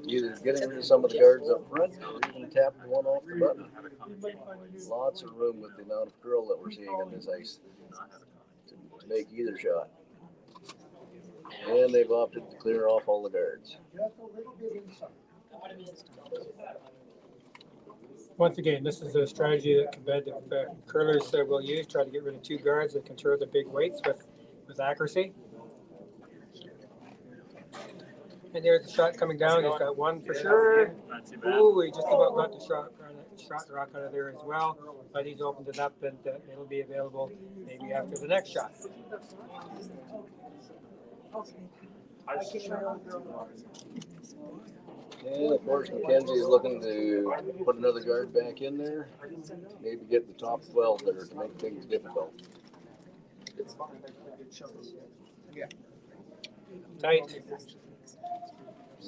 either getting rid of some of the guards up front or even tapping one off the button. Lots of room with the amount of curl that we're seeing on this ice to make either shot. And they've opted to clear off all the guards. Once again, this is a strategy that competitive curlers will use, try to get rid of two guards that can throw the big weights with accuracy. And there's the shot coming down. He's got one for sure. Ooh, he just about got the shot rock out of there as well. But he's opened it up, and it'll be available maybe after the next shot. And of course, Mackenzie is looking to put another guard back in there. Maybe get the top 12 there to make things difficult. Tight.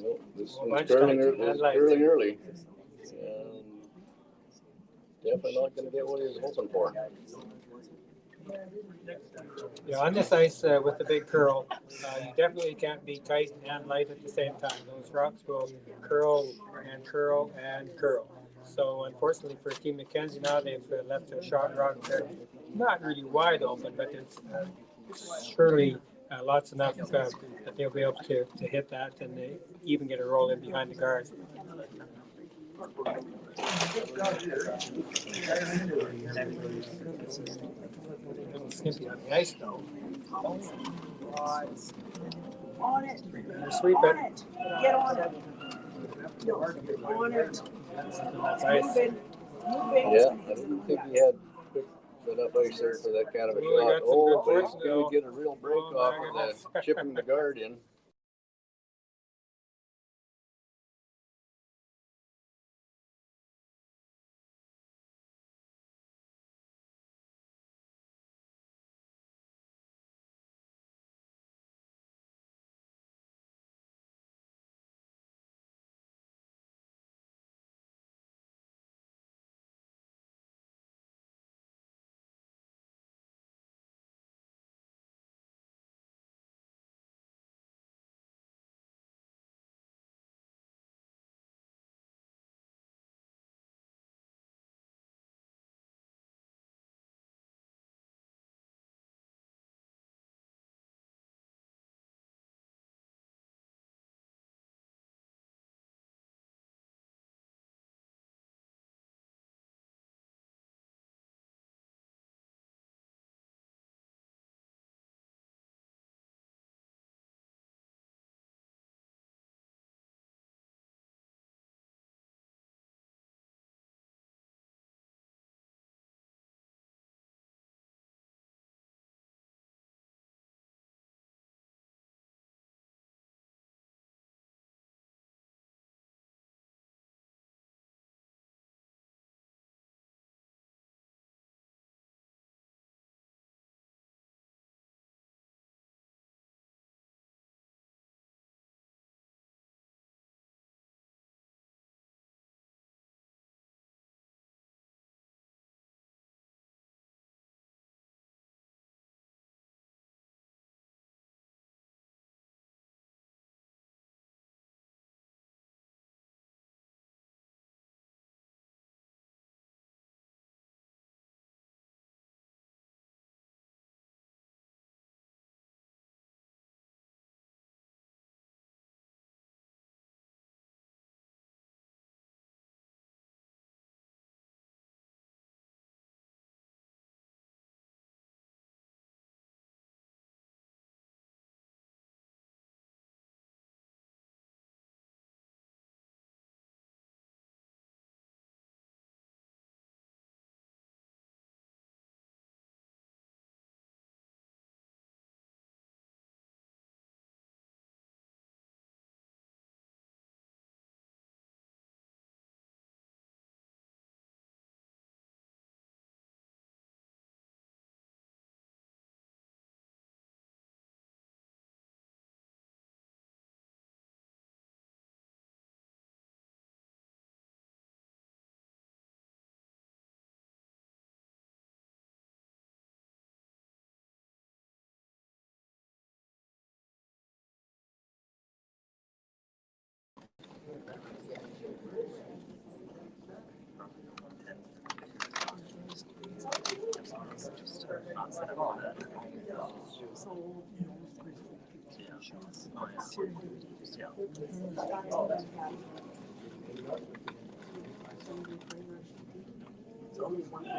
Well, this one's Bunch curling, tight and light. curling early. And definitely not going to get what he was hoping for. Yeah, on this ice with the big curl, you definitely can't be tight and light at the same time. Those rocks will curl and curl and curl. So unfortunately for Team Mckenzie now, they've left a shot rock there, not really wide open, but it's surely lots enough that they'll be able to hit that and they even get a roll in behind the guard. Skimpy on the ice though. On it. Sweep On it. it. Get on it. No, on it. That's It's ice. moving. Moving. Yeah, I don't think he had enough ice there for that kind of a Ooh, he shot. got some Oh, good but force he's going though. to get a real break Oh, off my of goodness. the chipping the guard in.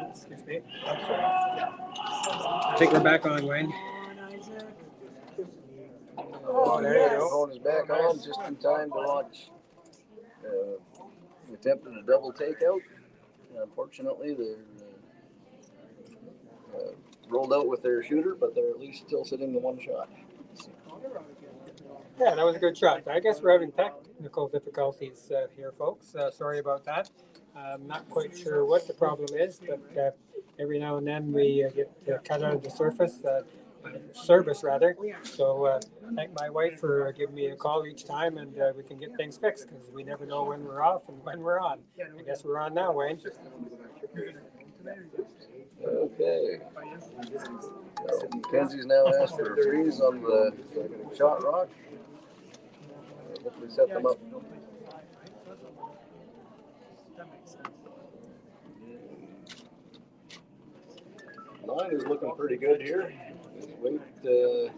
Excuse me. I think we're back on, Wayne. Oh, there you go. Phone is back on just in time to watch. Attempted a double takeout. Unfortunately, they're rolled out with their shooter, but they're at least still sitting the one shot. Yeah, that was a good shot. I guess we're having technical difficulties here, folks. Sorry about that. I'm not quite sure what the problem is, but every now and then we get cut out of the service rather. So thank my wife for giving me a call each time, and we can get things fixed because we never know when we're off and when we're on. I guess we're on now, Wayne. Okay. So Mackenzie's now asked for a freeze on the shot rock. Hopefully set them up. Line is looking pretty good here. His weight is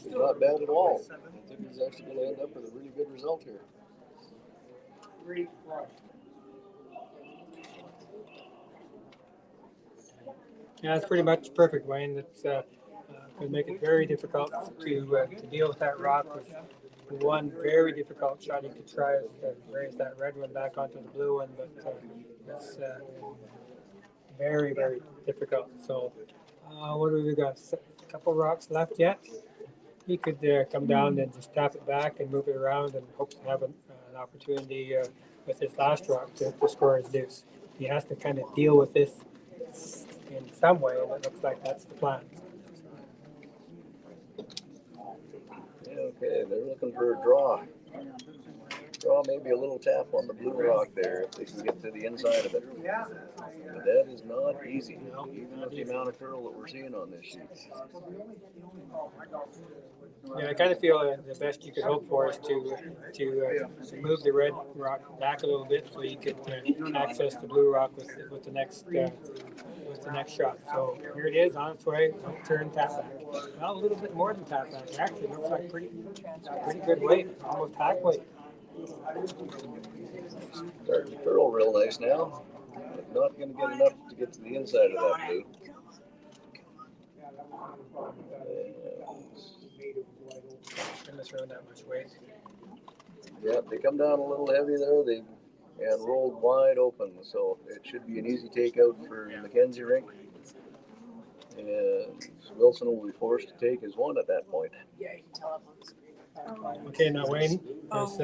not bad at all. I think he's actually going to end up with a really good result here. Yeah, it's pretty much perfect, Wayne. It's going to make it very difficult to deal with that rock with one very difficult shot. You could try is to raise that red one back onto the blue one, but it's very, very difficult. So what do we got? A couple rocks left yet. He could come down and just tap it back and move it around and hope to have an opportunity with his last rock to score his deuce. He has to kind of deal with this in some way, and it looks like that's the plan. Okay, they're looking for a draw. Draw maybe a little tap on the blue rock there if they can get to the inside of it. But that is not easy, even with the amount of curl that we're seeing on this sheet. Yeah, I kind of feel the best you could hope for is to move the red rock back a little bit so you could access the blue rock with the next shot. So here it is on its way. Don't turn, tap back. Well, a little bit more than tap back. Actually, looks like pretty good weight, almost half weight. Starting to curl real nice now. But not going to get enough to get to the inside of that blue. Shouldn't throw that much weight. Yeah, they come down a little heavy there. And rolled wide open, so it should be an easy takeout for Mackenzie Rink. And Wilson will be forced to take his one at that point. Yeah, you can tell I'm on the screen. Okay, now Wayne, there's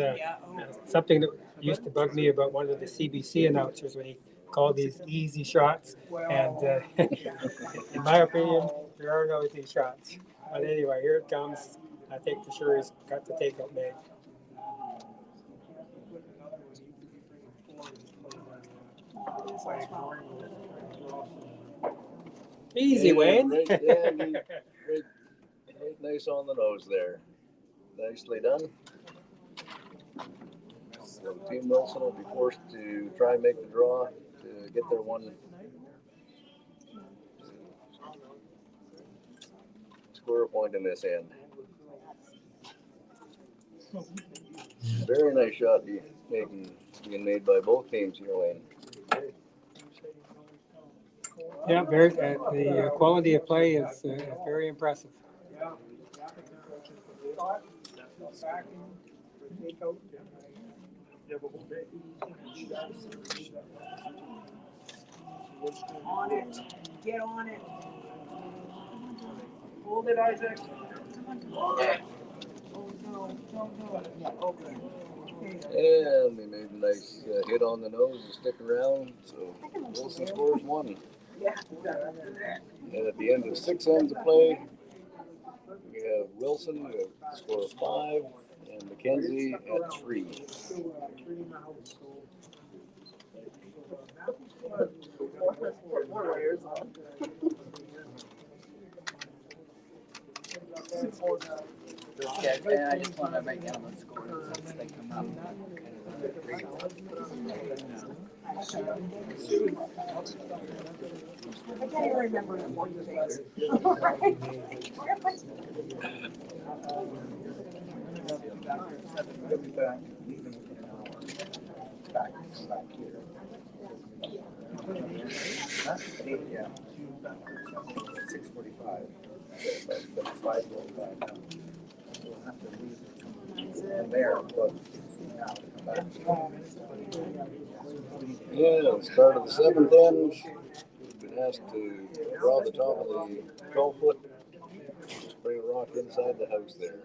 something that used to bug me about one of the CBC announcers when he called these easy shots. And in my opinion, there are no easy shots. But anyway, here it comes. I think for sure he's got the takeout made. Easy, Wayne. Right, right nice on the nose there. Nicely done. So Team Wilson will be forced to try and make the draw to get their one score point in this end. Very nice shot being made by both teams here, Wayne. Yeah, the quality of play is very impressive. On it. Get on it. Hold it, Isaac. Hold it. Oh, no. Yeah, okay. And they made a nice hit on the nose to stick around. So Wilson scores one. Yeah. And at the end of 6 ends of play, we have Wilson with a score of 5 and Mackenzie at 3. Yeah, I just want to write down the scores as they come up. I can't even remember the one things. Yeah. 6:45. 5:45. We'll have to leave there, but yeah, start of the 7th end. We've been asked to draw the top of the 12-foot. Just bring a rock inside the house there.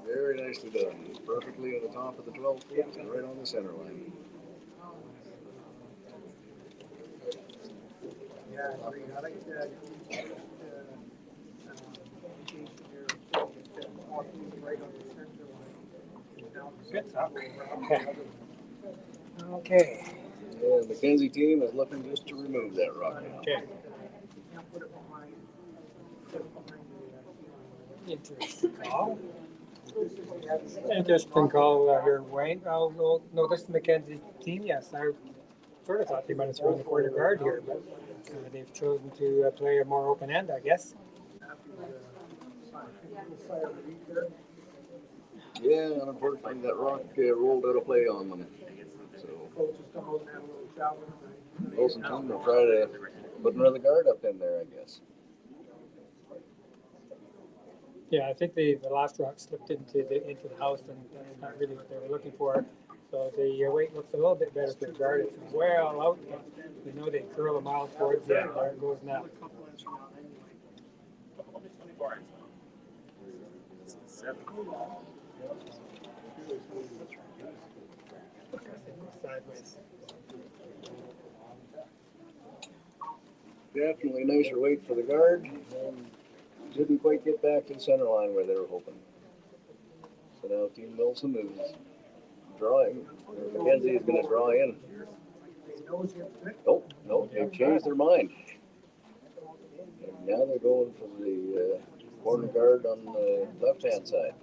Very nicely done. Perfectly on the top of the 12 foot and right on the center line. Okay. Yeah, the Mckenzie team is looking just to remove that rock now. Okay. Interesting call. Interesting call here, Wayne. Oh, no, this is Mackenzie's team. Yes, I sort of thought they might have thrown the corner guard here, but they've chosen to play a more open end, I guess. Yeah, and unfortunately that rock rolled out of play on them. So Wilson team will try to put another guard up in there, I guess. Yeah, I think the last rock slipped into the house, and that's not really what they were looking for. So the weight looks a little bit better for the guard. It's well out, but we know they curl a mile towards the end. There it goes now. Sideways. Definitely nicer weight for the guard. Didn't quite get back to the center line where they were hoping. So now Team Wilson is drawing. Mckenzie is going to draw in. Nope, they've changed their mind. And now they're going for the corner guard on the left-hand side.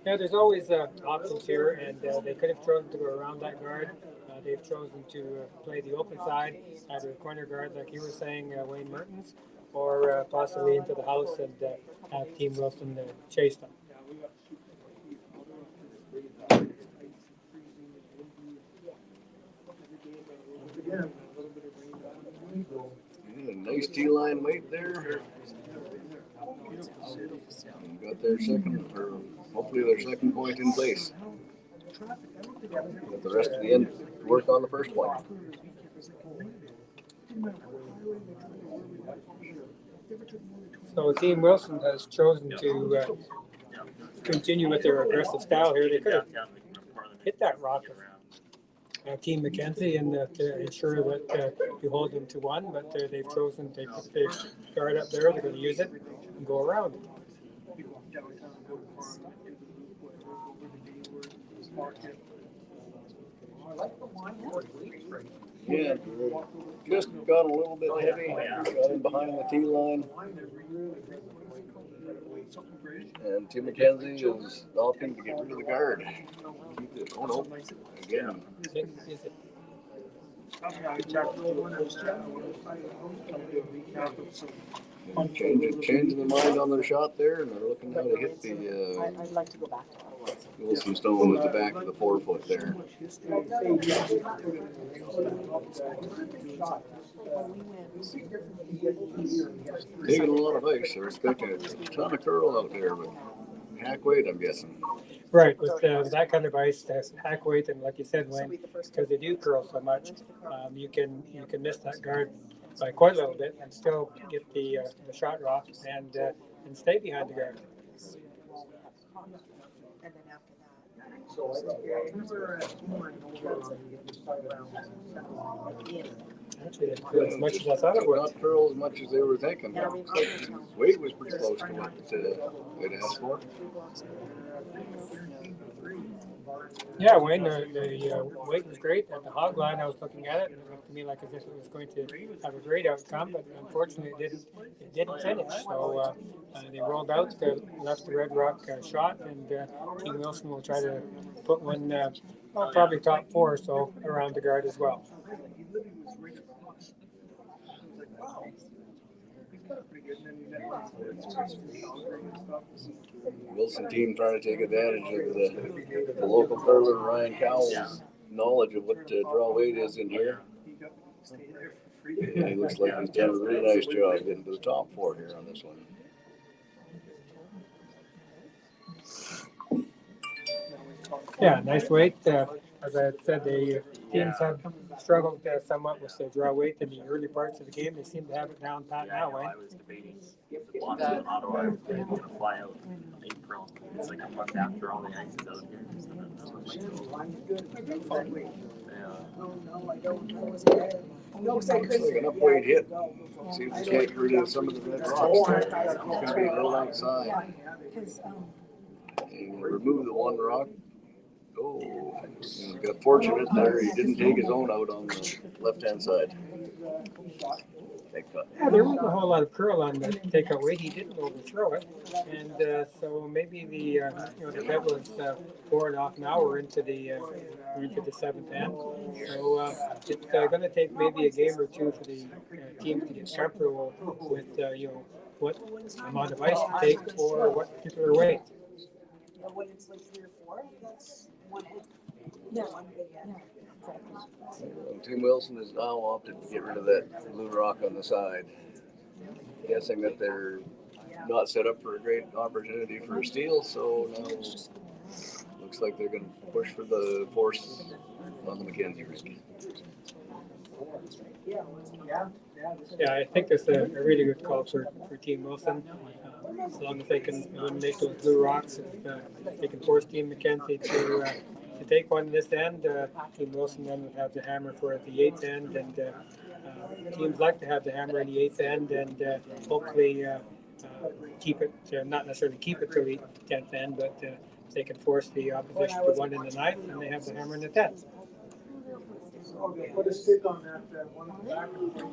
Yeah, there's always options here, and they could have chosen to go around that guard. They've chosen to play the open side, either a corner guard, like you were saying, Wayne Mertens, or possibly into the house and have Team Wilson chase them. Yeah, nice T-line weight there. Got their second, or hopefully their second point in place. Got the rest of the end to work on the first point. So Team Wilson has chosen to continue with their aggressive style here. They could have hit that rock of Team Mckenzie and to ensure that you hold them to one, but they've chosen to put their guard up there. They're going to use it and go around. Yeah, just got a little bit heavy. Got in behind the tee line. And Tim Mckenzie is opting to get rid of the guard. Oh no, again. Changing their mind on their shot there, and they're looking how to hit the Wilson stone at the back of the 4 foot there. Taking a lot of ice. They're expecting a ton of curl out there, but hack weight, I'm guessing. Right, with that kind of ice, hack weight, and like you said, Wayne, because they do curl so much, you can miss that guard by quite a little bit and still get the shot rock and stay behind the guard. And then after that. Actually, didn't curl as much as I thought it would. Not curl as much as they were thinking. Weight was pretty close to what they'd asked for. Yeah, Wayne, the weight was great. At the hog line, I was looking at it, and it looked to me like as if it was going to have a great outcome, but unfortunately it didn't finish. So they rolled out, left the Red Rock shot, and Team Wilson will try to put one, well, probably top 4, so around the guard as well. Wilson team trying to take advantage of the local curler Ryan Cowell's knowledge of what draw weight is in here. And he looks like he's done a really nice job getting to the top 4 here on this one. Yeah, nice weight. As I said, the teams have struggled somewhat with the draw weight in the early parts of the game. They seem to have it down pat now, Wayne. I was debating Boston and Ottawa are going to fly out in April. It's like a month after all the ice is out here. No, because I Looks like an upweight hit. See if we can't get rid of some of the red rocks there. It's going to be a little outside. And remove the one rock. Oh, he got fortunate there. He didn't take his own out on the left-hand side. Yeah, there wasn't a whole lot of curl on the takeout weight. He didn't overthrow it, and so maybe the the bet was 4.5 an hour into the 7th end. So it's going to take maybe a game or two for the teams to get comfortable with what amount of ice to take for what particular weight. When it's like 3 or 4, that's one end. Yeah. One big end. Tim Wilson has now opted to get rid of that blue rock on the side. Guessing that they're not set up for a great opportunity for a steal, so now looks like they're going to push for the force on the Mckenzie rig. Yeah, I think it's a really good call for Team Wilson. As long as they can eliminate those blue rocks, if they can force Team Mckenzie to take one in this end, Team Wilson then would have the hammer for the 8th end, and teams like to have the hammer in the 8th end, and hopefully keep it, not necessarily keep it to the 10th end, but if they can force the opposition to one in the 9th, and they have the hammer in the 10th. Okay, put a stick on that one on the back. We have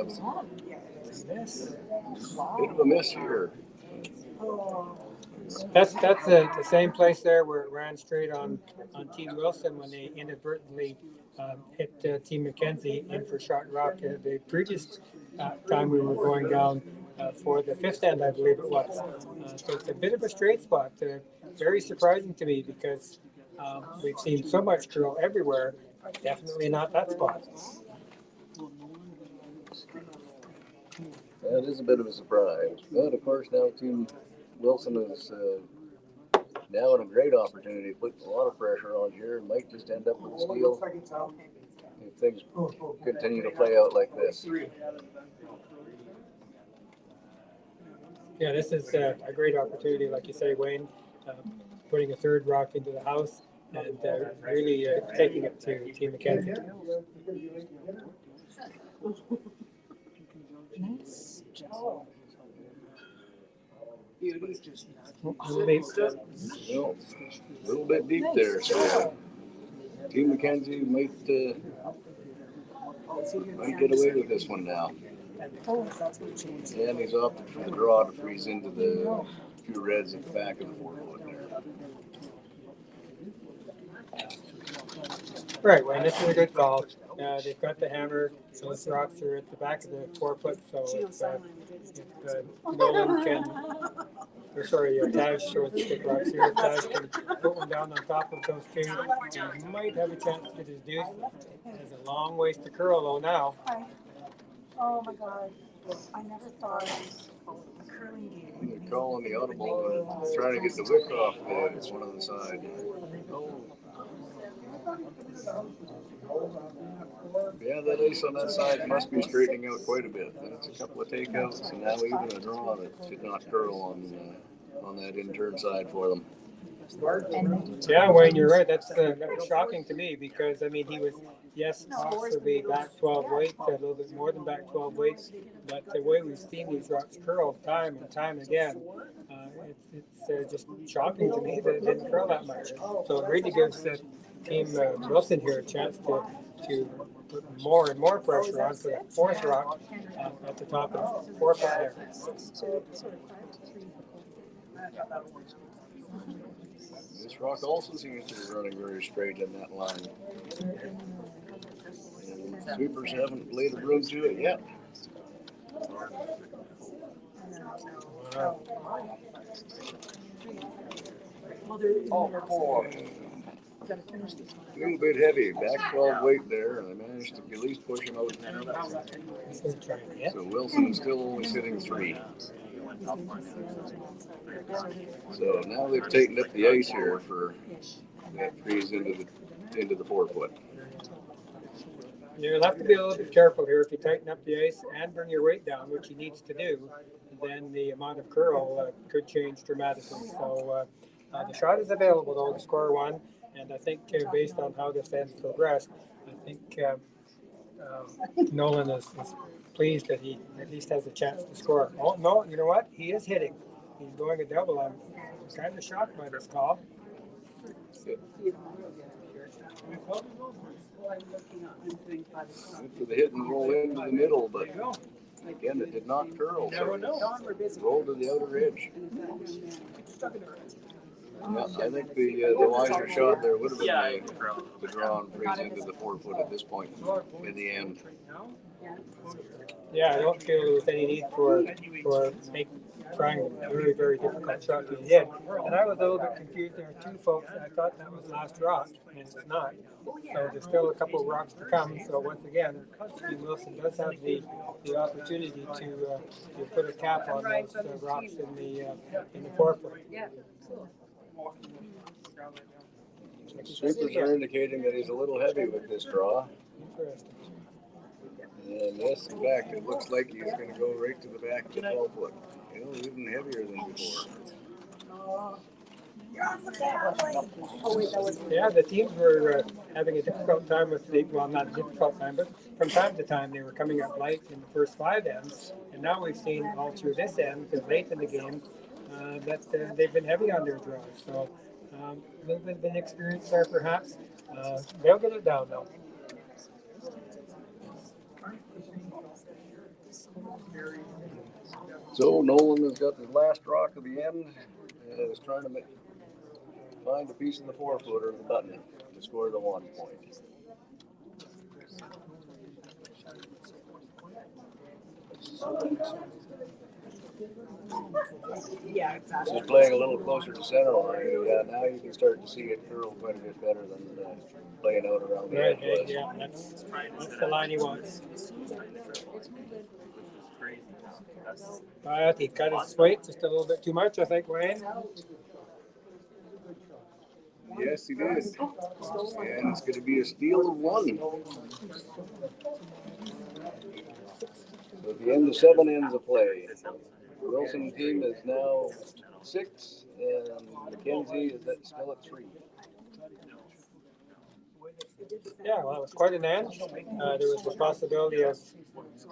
a bit of a miss here. That's the same place there where it ran straight on Team Wilson when they inadvertently hit Team Mckenzie in for shot rock. The previous time we were going down for the 5th end, I believe it was. So it's a bit of a straight spot. Very surprising to me because we've seen so much curl everywhere. Definitely not that spot. That is a bit of a surprise. But of course now Team Wilson is now in a great opportunity to put a lot of pressure on here and might just end up with a steal if things continue to play out like this. Yeah, this is a great opportunity, like you say, Wayne, putting a 3rd rock into the house and really taking it to Team Mckenzie. Nice job. A little bit deep there, so Team Mckenzie might get away with this one now. And he's opted for the draw to freeze into the few reds at the back of the 4-foot there. Right, Wayne, this is a good call. They've got the hammer, so those rocks are at the back of the 4-foot, so if Nolan can, or sorry, Taj shows the stick rocks here. If Taj can put one down on top of those two, he might have a chance to get his deuce. There's a long ways to curl though now. Oh my God, I never thought a curling game. They're calling the audible and trying to get the wick off one on the side. Yeah, that ace on that side must be straightening out quite a bit. That's a couple of takeouts and now even a draw that did not curl on that in-turn side for them. Yeah, Wayne, you're right. That was shocking to me because, I mean, he was, yes, possibly back 12 weight, a little bit more than back 12 weight, but the way we've seen these rocks curl time and time again, it's just shocking to me that it didn't curl that much. So it really gives Team Wilson here a chance to put more and more pressure on for the fourth rock at the top of the 4 foot there. This rock also seems to be running very straight in that line. And sweepers haven't laid a broom to it yet. Wow. Oh, boy. A little bit heavy, back 12 weight there, and I managed to at least push him out. So Wilson is still only sitting 3. So now they've tightened up the ice here for that freeze into the 4 foot. You'll have to be a little bit careful here if you tighten up the ice and bring your weight down, which he needs to do. Then the amount of curl could change dramatically. So the shot is available though to score 1, and I think based on how this ends progressed, I think Nolan is pleased that he at least has a chance to score. Oh no, you know what? He is hitting. He's going a double. I'm kind of shocked by this call. Good for the hit and roll into the middle, but again, it did not curl. So roll to the outer edge. Yeah, I think the wiser shot there would have been the draw and freeze into the 4 foot at this point in the end. Yeah, I don't feel there was any need for trying a very, very difficult shot to the head. And I was a little bit confused. There were 2 folks. I thought that was last rock, and it's not. So there's still a couple of rocks to come. So once again, Steve Wilson does have the opportunity to put a cap on those rocks in the 4 foot. Sweepers are indicating that he's a little heavy with this draw. Interesting. And yes, in fact, it looks like he's going to go right to the back of the 12 foot. You know, even heavier than before. Yeah, the teams were having a difficult time with well, not a difficult time, but from time to time they were coming up light in the first 5 ends. And now we've seen all through this end, because late in the game, that they've been heavy on their draws. So a little bit of inexperience there perhaps. They'll get it down though. So Nolan has got the last rock of the end and is trying to find a piece of the 4 footer of the button to score the 1 point. Yeah, exactly. This is playing a little closer to center already. Yeah, now you can start to see it curl quite a bit better than playing out around the edge was. Yeah, that's the line he wants. But he cut his weight just a little bit too much, I think, Wayne. Yes, he did. And it's going to be a steal of 1. So at the end of 7 ends of play, the Wilson team is now 6, and Mckenzie is still at 3. Yeah, well, it was quite an end. There was the possibility of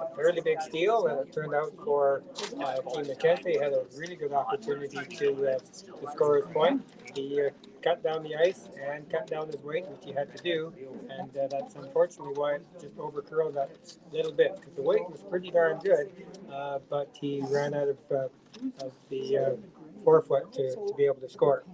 a fairly big steal, and it turned out for Team Mckenzie had a really good opportunity to score his point. He cut down the ice and cut down his weight, which he had to do, and that's unfortunately why it just overcurled that little bit, because the weight was pretty darn good, but he ran out of the 4 foot to be able to score.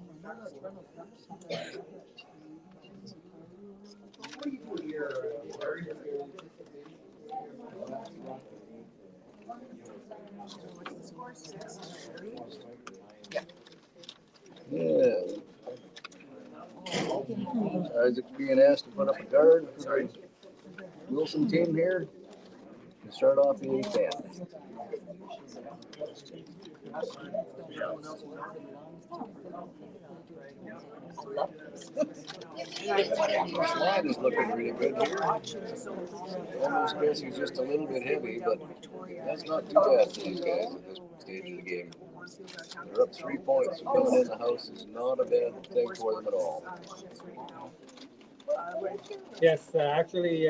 Yeah. Isaac being asked to put up a guard for the Wilson team here to start off the 8th end. Slide is looking really good here. Almost guess he's just a little bit heavy, but that's not too bad for these guys at this stage of the game. They're up 3 points. Coming in the house is not a bad thing for them at all. Yes, actually,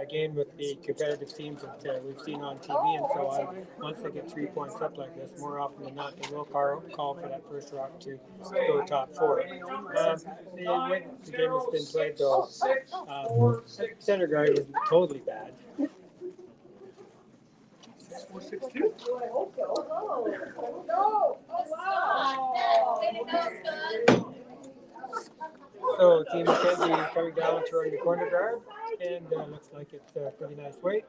again with the competitive teams that we've seen on TV and so on, once they get 3 points up like this, more often than not, they will call for that first rock to go top four. The way the game has been played, though, center guard isn't totally bad. So Team Mckenzie coming down, throwing the corner guard, and looks like it's a pretty nice weight.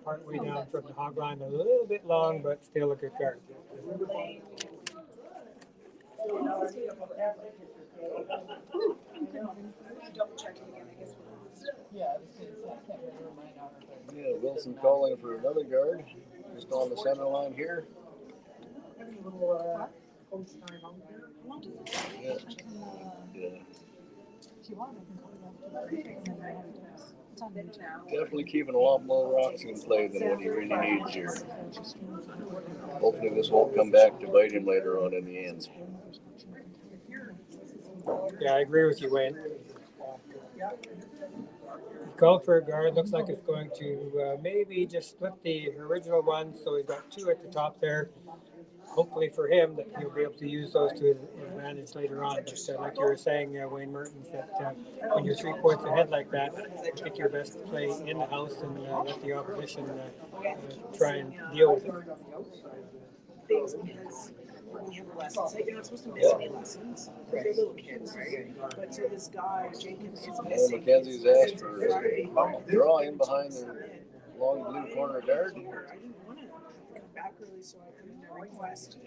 Part way down from the hog line, a little bit long, but still a good guard. Yeah, Wilson calling for another guard, just on the center line here. Definitely keeping a lot more rocks in play than what he really needs here. Hopefully this won't come back to bite him later on in the end. Yeah, I agree with you, Wayne. Called for a guard. Looks like it's going to maybe just split the original one, so he's got two at the top there. Hopefully for him that he'll be able to use those to his advantage later on. But like you were saying, Wayne Mertens, that when you're 3 points ahead like that, pick your best play in the house and let the opposition try and deal with it. Things because we have lessons. Like, you're not supposed to miss any lessons. They're little kids, right? But so this guy, Jenkins, is missing. Mackenzie's asked for a draw in behind the long blue corner guard. I didn't want to come back early, so I put in a request to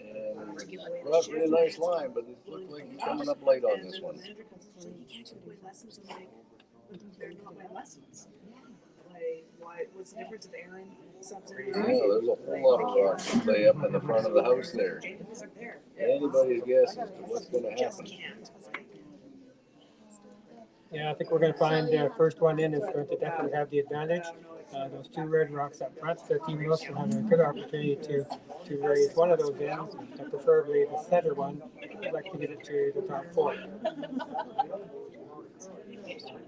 give away the Brought shift. really nice line, but it looked like he's coming up late on this one. You can't give away lessons. I'm like, but they're not my lessons. Like, what's the difference if Aaron subs in? Yeah, there's a whole lot of rocks to play up in the front of the house there. Anybody's guess as to what's going to happen. Yeah, I think we're going to find first one in is going to definitely have the advantage. Those two red rocks up front, Team Wilson have a good opportunity to raise one of those in, preferably the center one. I'd like to get it to the top four.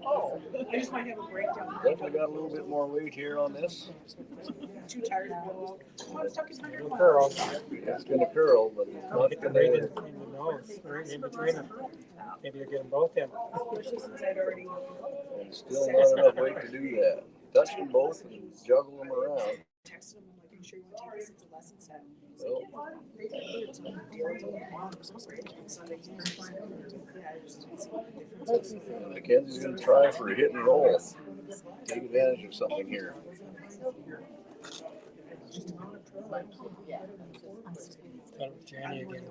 I just might have a breakdown. Definitely got a little bit more weight here on this. Too tired to blow out. Come on, stuck his 100 Curl. It's going to curl, but it's not Get the going weight in to. the nose, or in between them. Maybe you'll get them both in. Especially since I'd already. Still not enough weight to do that. Touch them both and juggle them around. Texted him, I'm like, are you sure you want to take this into lesson set? Well, Mackenzie's going to try for a hit and roll. Take advantage of something here. Johnny again.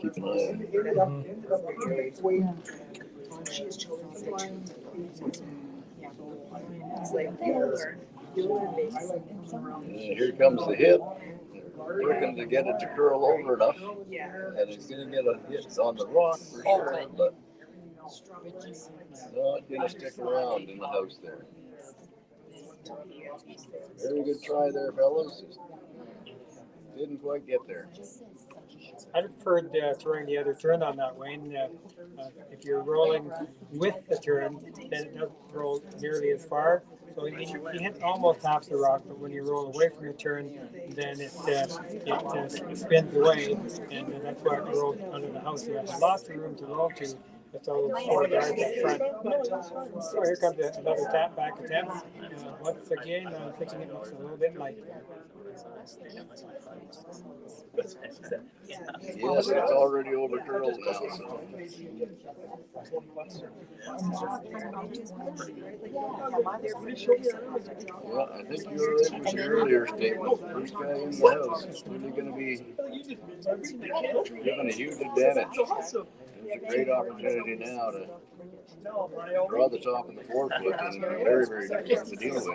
Keep an eye on here comes the hit. Looking to get it to curl over enough. And it's going to get a hit on the rock for sure, but not going to stick around in the house there. Very good try there, fellas. Just didn't quite get there. I preferred throwing the other turn on that, Wayne. If you're rolling with the turn, then it doesn't roll nearly as far. So you hit almost half the rock, but when you roll away from the turn, then it spins away, and that's why it rolled under the house. You have lots of room to roll to. It's all 4 guards up front. So here comes another tap back attempt. Once again, I'm thinking it looks a little bit light. Yes, it's already over curled now. So. Yeah, I think you were right with your earlier statement. First guy in the house is really going to be given a huge advantage. It's a great opportunity now to draw the top of the forefoot and very, very difficult to deal with.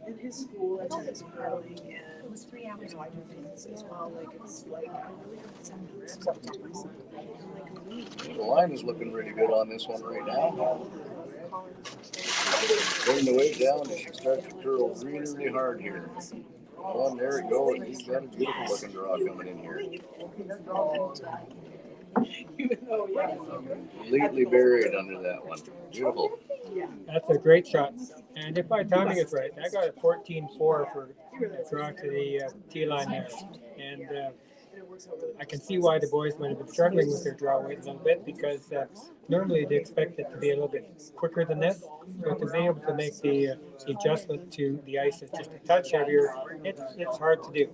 In his school, I took his curling, and I do things as well. Like, it's like I really have to myself like a week. The line is looking really good on this one right now. Bring the weight down, it should start to curl really, really hard here. Oh, and there we go. He's got a beautiful looking draw coming in here. Completely buried under that one. Beautiful. That's a great shot. And if my timing is right, I got a 14-4 for the draw to the tee line there. And I can see why the boys might have been struggling with their draw weight a little bit, because normally they expect it to be a little bit quicker than this. So to be able to make the adjustment to the ice that's just a touch heavier, it's hard to do.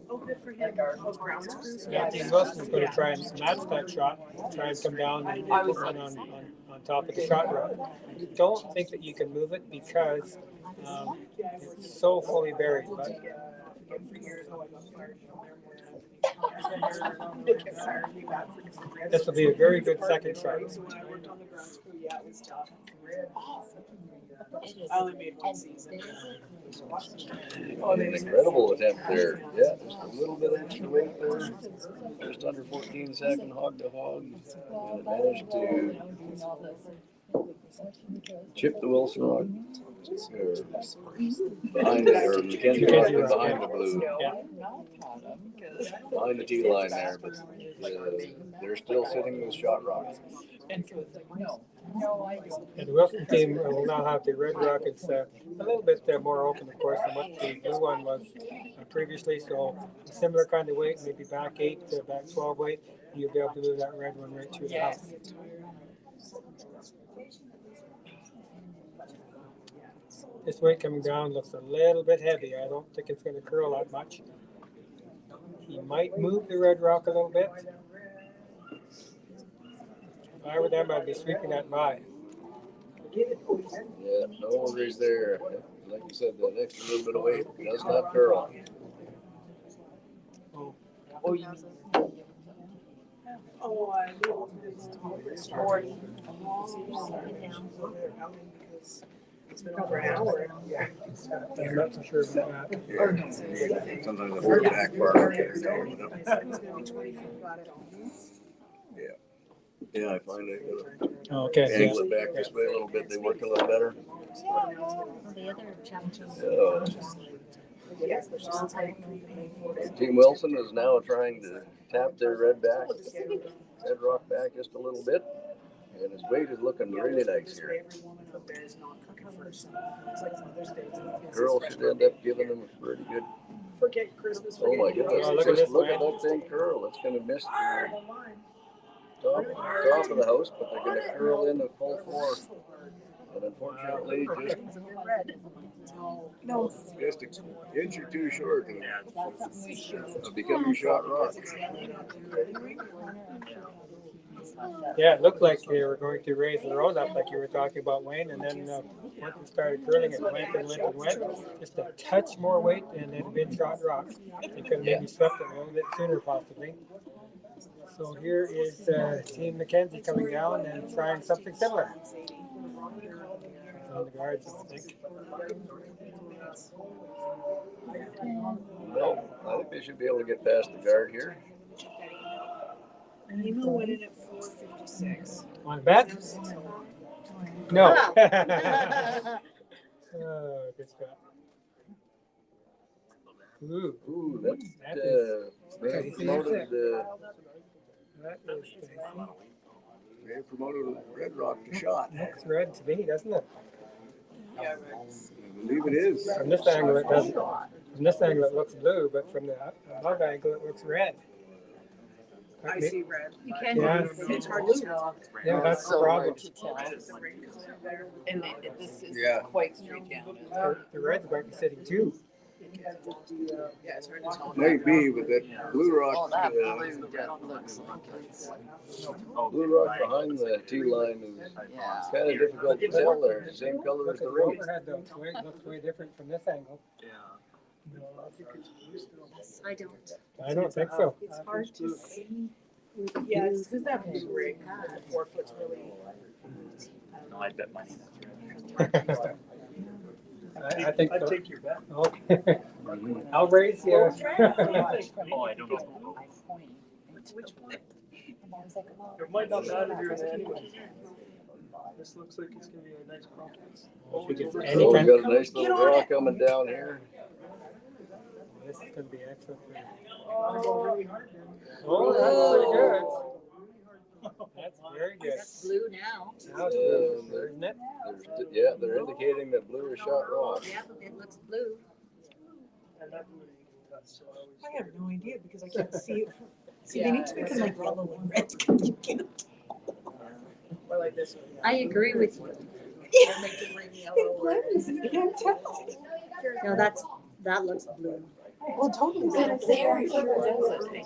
Dean Wilson is going to try and match that shot, try and come down and put one on top of the shot rock. I don't think that you can move it because it's so fully buried. But this will be a very good second shot. I only made one season. An incredible attempt there. Yeah, just a little bit extra weight there. Just under 14 second hog to hog. And it managed to chip the Wilson rock behind it, or Mckenzie-Draw behind the blue. Behind the tee line there, but they're still sitting with shot rock. And the Wilson team will now have the red rockets a little bit more open, of course, than what the blue one was previously. So a similar kind of weight, maybe back 8 to back 12 weight, you'll be able to move that red one right through the house. This weight coming down looks a little bit heavy. I don't think it's going to curl that much. He might move the red rock a little bit. If I were them, I'd be sweeping that by. Yeah, no worries there. Like you said, that extra little bit of weight does not curl. Oh, you mean? Oh, I know. It's 40. It's been over an hour. I'm not so sure about that. Yeah. Sometimes the whole back bar gets down with it. Yeah. Yeah, I find it. Okay. Angle it back this way a little bit, they work a little better. The other challenges. Team Wilson is now trying to tap their red rock back just a little bit. And his weight is looking really nice here. Girl should end up giving them a pretty good. Forget Christmas. Oh my goodness! Look at that thing curl. It's going to miss the top of the house, but they're going to curl in a full 4. And unfortunately, just an inch or 2 short of becoming shot rock. Yeah, it looked like they were going to raise the road up like you were talking about, Wayne, and then once it started curling, it went and went and went. Just a touch more weight and it had been shot rock. They could have maybe swept it a little bit sooner possibly. So here is Team Mckenzie coming down and trying something similar. On the guards, I think. No, I think they should be able to get past the guard here. Emo went in at 4:56. Want to bet? No. Oh, good stuff. Ooh, that's they promoted Red Rock to shot. Looks red to me, doesn't it? I believe it is. From this angle, it doesn't. From this angle, it looks blue, but from the above angle, it looks red. I see red. You can. Yeah. It's hard to tell. Yeah, that's the So problem. hard to tell. And this is Yeah. quite straight down. The red's might be sitting too. Yeah, it's hard to tell. Maybe, but that blue rock, Oh, that blue looks like it's. blue rock behind the tee line is kind of difficult to tell there. It's the same color as Look at the the ring. overhead though. It looks way different from this angle. I don't. I don't think so. It's hard to see. Yeah, it's because that blue ring, the 4 foot's really. No, I bet money. I think so. I'd take your bet. Okay. I'll raise you. Oh, I don't know. Which one? It might not matter here in the anyway. This looks like it's gonna be a nice crop. If we get So any we kind got a nice little draw coming down here. this is going to be excellent. Oh, that's pretty good. That's very good. That's blue now. Now it's blue, isn't it? They're indicating that blue is shot wrong. Yeah, it looks blue. I have no idea because I can't see it. See, they need to make it like yellow and red. You can't tell. Or like this one. I agree with you. Yeah. Make it ring yellow. It blurs. You can't tell. No, that looks blue. Well, totally. It's very sure does it.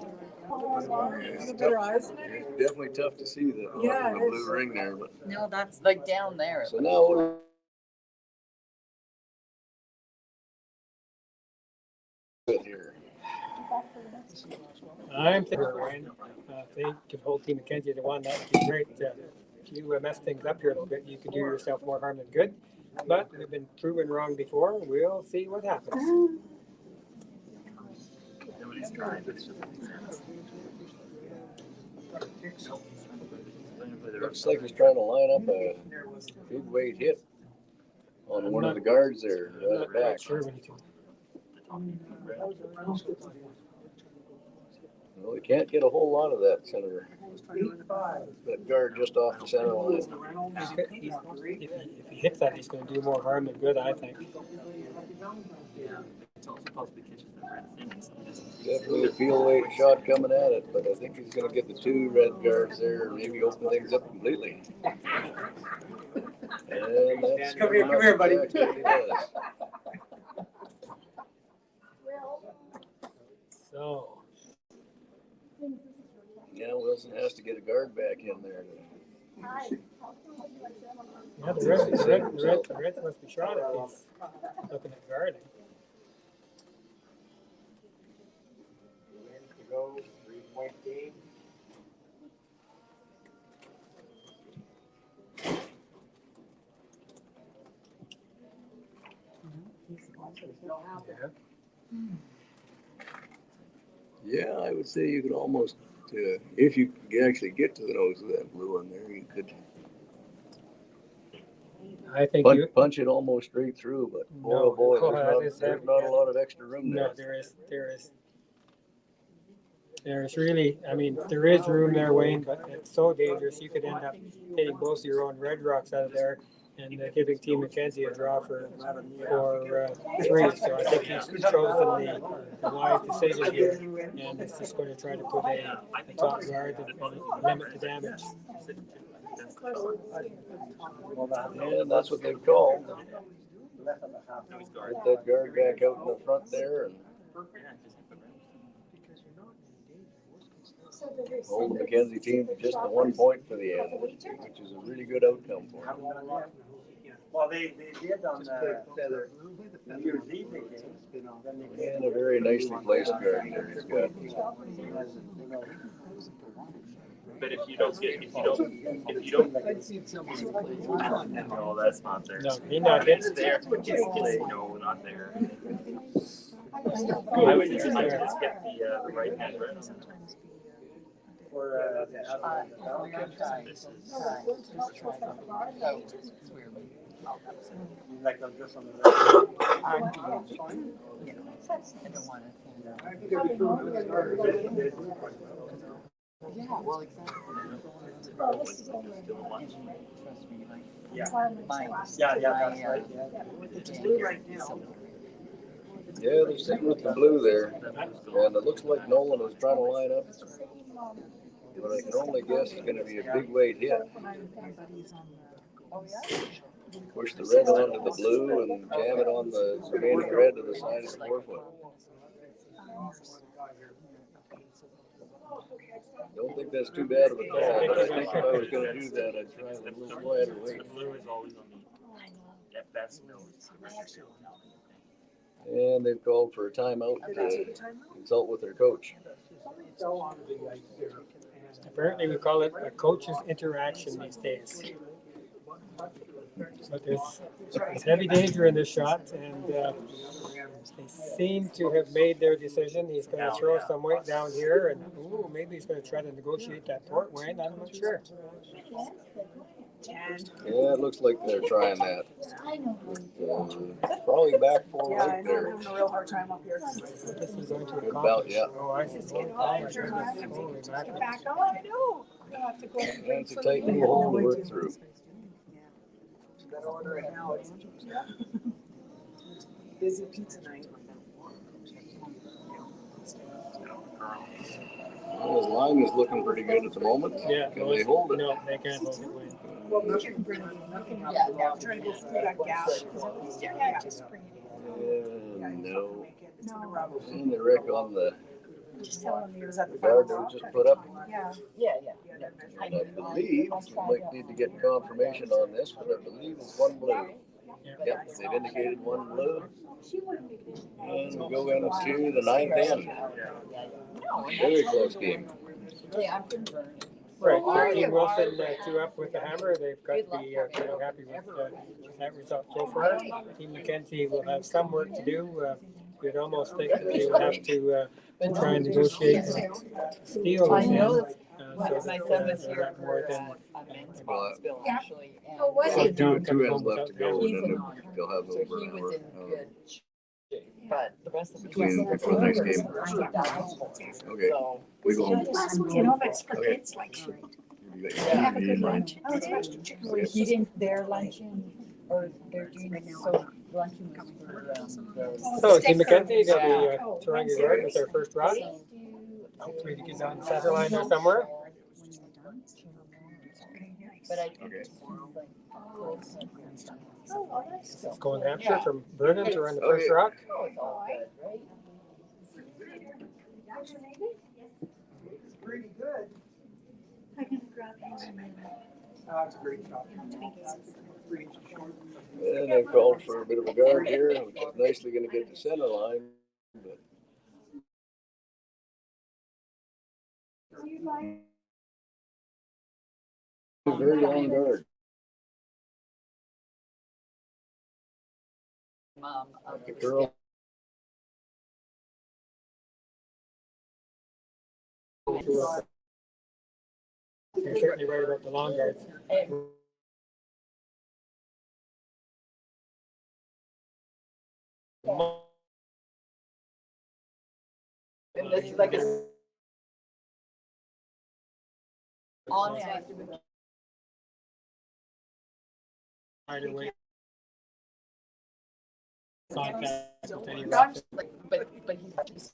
You have better eyes than I do. It's definitely tough to see the Yeah, it blue is. ring there, but No, that's like down there. so now what is here? I'm thinking, Ryan, if they could hold Team Mckenzie to one, that would be great. If you mess things up here a little bit, you could do yourself more harm than good. But we've been proven wrong before. We'll see what happens. Nobody's trying. Looks like he's trying to line up a big weight hit on one of the guards there, right at the back. Sure, when you can. Well, he can't get a whole lot of that center. That guard just off the center line. If he hits that, he's going to do more harm than good, I think. Yeah, it's also possibly catches the red things. Definitely a field weight shot coming at it, but I think he's going to get the two red guards there, maybe open things up completely. And that's Come here, buddy. Exactly what he does. So, Yeah, Wilson has to get a guard back in there. yeah, the Reds must be shot if he's looking at guarding. Go 3-point game. Yeah, I would say you could almost, if you could actually get to the nose of that blue one there, you could I think punch it almost straight through, but No, boy, oh, there's not a lot of extra room there. no, there is really, I mean, there is room there, Wayne, but it's so dangerous. You could end up hitting both of your own red rocks out of there and giving Team Mckenzie a draw for 3. So I think he's chosen the wise decision here, and it's just going to try to put a top guard and limit the damage. And that's what they've called. Get that guard back out in the front there and hold the Mckenzie team to just the 1 point for the end, which is a really good outcome for them. Well, they did on the New Year's Eve game. And a very nicely placed guard there he's got. But if you don't, no, that's not there. No, he's not hit. It's there. No, not there. I would just get the right hand red. For like I'm just on the I don't want Yeah, well, exactly. yeah, that's right. It's blue right now. Yeah, they're sitting with the blue there, and it looks like Nolan is trying to line up, but I can only guess it's going to be a big weight hit. Push the red onto the blue and jam it on the remaining red to the side of the 4-foot. Don't think that's too bad of a call, but I think if I was going to do that, I'd try a little wider weight. The blue is always on the best nose. And they've called for a timeout to consult with their coach. Apparently, we call it a coach's interaction these days. But there's heavy danger in this shot, and they seem to have made their decision. He's going to throw some weight down here, and maybe he's going to try to negotiate that port, Wayne. I'm not sure. 10. Yeah, it looks like they're trying that. Probably back four Yeah, I right know. I'm there. having a real hard time up here. This is going to Good accomplish. belt, yeah. Oh, I see. Just get Oh, off my and turn goodness. around and Holy get mackerel. back on. I know. I'll have to go. Yeah, it's a tight little hole to work through. Gotta order it now. It's busy pizza night. Well, his line is looking pretty good at the moment. Yeah. Can they hold it? No, they can't hold it. Wayne. Well, we can bring it in. Yeah, now I'm trying to go through that gap. Yeah, just bring it in. No. It's gonna rub. And the wreck on the Just tell them you're at the guard that we just put up. Yeah. yeah. And I believe, we might need to get confirmation on this, but I believe it's one blue. Yep, they've indicated one blue. And we go into the ninth end. Very close game. Yeah, I'm from Vernon. Right. Team Wilson 2 up with the hammer. They've got to be pretty happy with that result so far. Team Mackenzie will have some work to do. You'd almost think that they would have to try and negotiate steal. I know. So My son was they're here not more for than a men's hospital, actually. And Oh, was So he? Two coming has home left to without go, the and he's then in, they'll have so no he was in burnover. good shape, but the rest of the Clean for the next game. Okay, So, we go home. You know, that's for Okay. kids like. You got You have a your good game. lunch. Oh, it's extra chicken wings. he didn't, their luncheon, or they're doing, so luncheon was for, So Team Mackenzie, they'll be Yeah. throwing a guard with their first rock. Hopefully to get on the center line or somewhere. but I. Okay. It's going Hampshire from Vernon to run the first rock. Oh, it's all good, right? Pretty good. I'm gonna grab him. That's a great shot. 3 inches short. And they've called for a bit of a guard here, which is nicely gonna get the center line, but a very long guard. Mom, The girl. You're certainly right about the long guards. and this is like a. On the ice. Right away. Contact with any rock. But he's.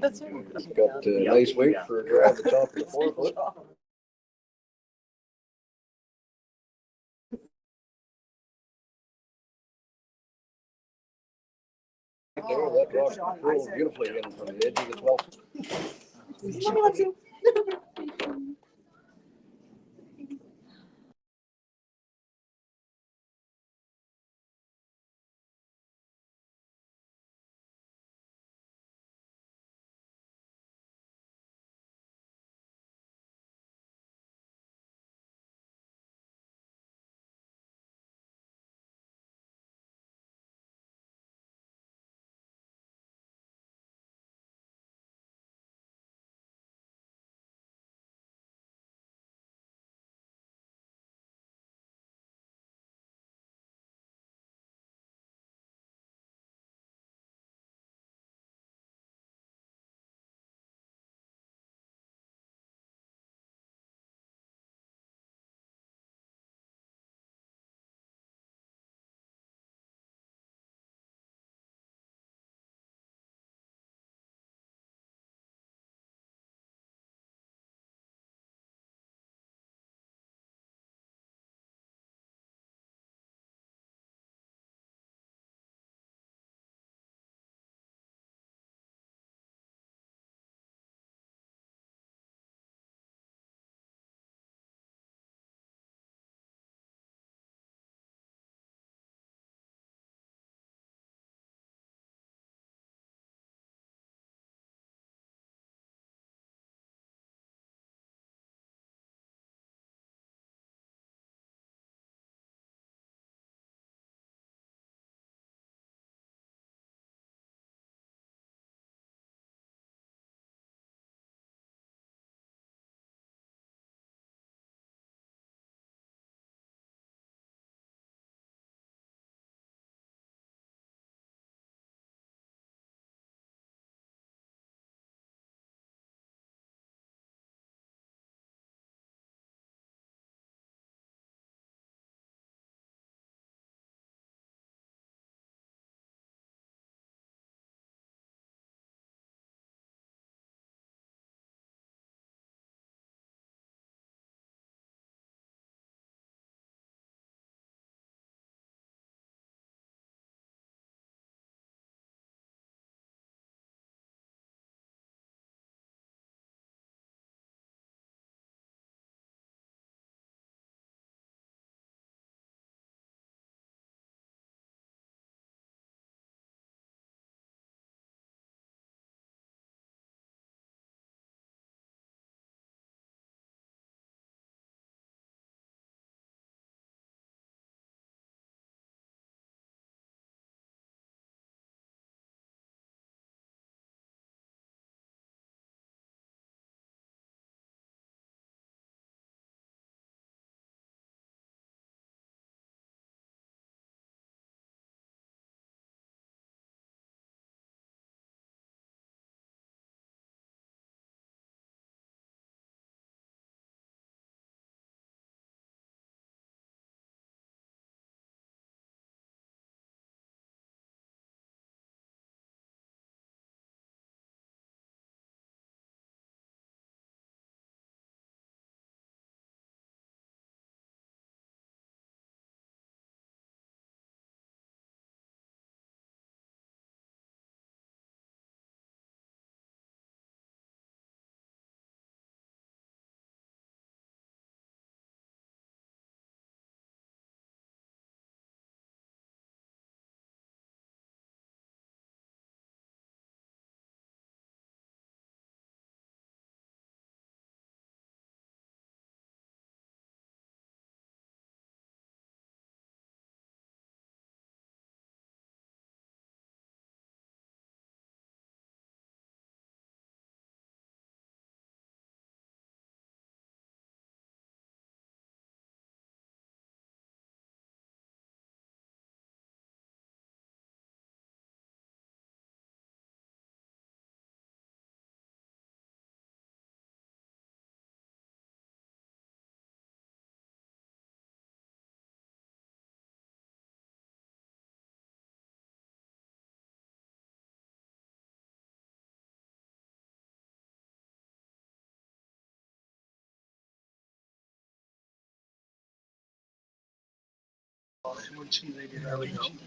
That's right. Got a nice weight for a guy at the top of the 4 foot. There, that rock rolled beautifully in from the edge of the 12th. Mommy loves you.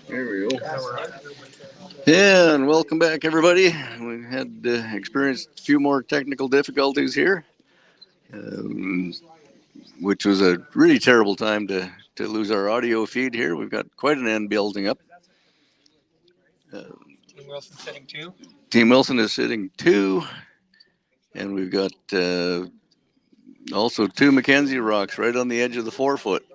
There we go. Yeah, and welcome back, everybody. We had experienced a few more technical difficulties here, which was a really terrible time to lose our audio feed here. We've got quite an end building up. Team Wilson sitting 2. Team Wilson is sitting 2, and we've got also 2 Mckenzie rocks right on the edge of the 4-foot.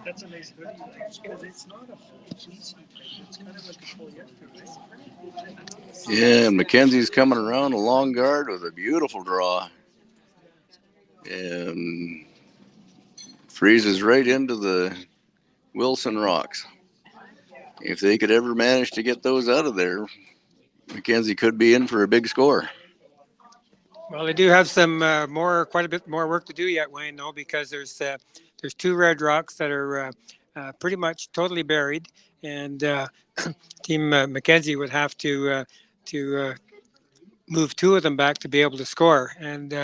That's a nice hoodie because it's not a full fleece type. It's kind of like a polyester, right? Yeah, and Mackenzie's coming around a long guard with a beautiful draw. And freezes right into the Wilson rocks. If they could ever manage to get those out of there, Mckenzie could be in for a big score. Well, they do have some quite a bit more work to do yet, Wayne, though, because there's 2 red rocks that are pretty much totally buried, and Team Mckenzie would have to move 2 of them back to be able to score, and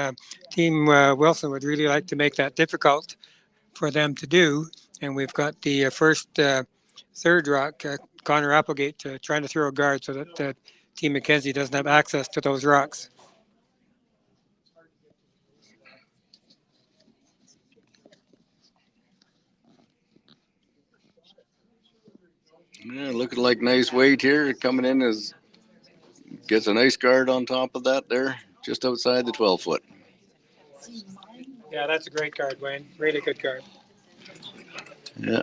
Team Wilson would really like to make that difficult for them to do. And we've got the first third rock, Connor Applegate, trying to throw a guard so that Team Mckenzie doesn't have access to those rocks. Yeah, looking like nice weight here. Coming in gets a nice guard on top of that there, just outside the 12-foot. Yeah, that's a great guard, Wayne. Really good guard. Yeah.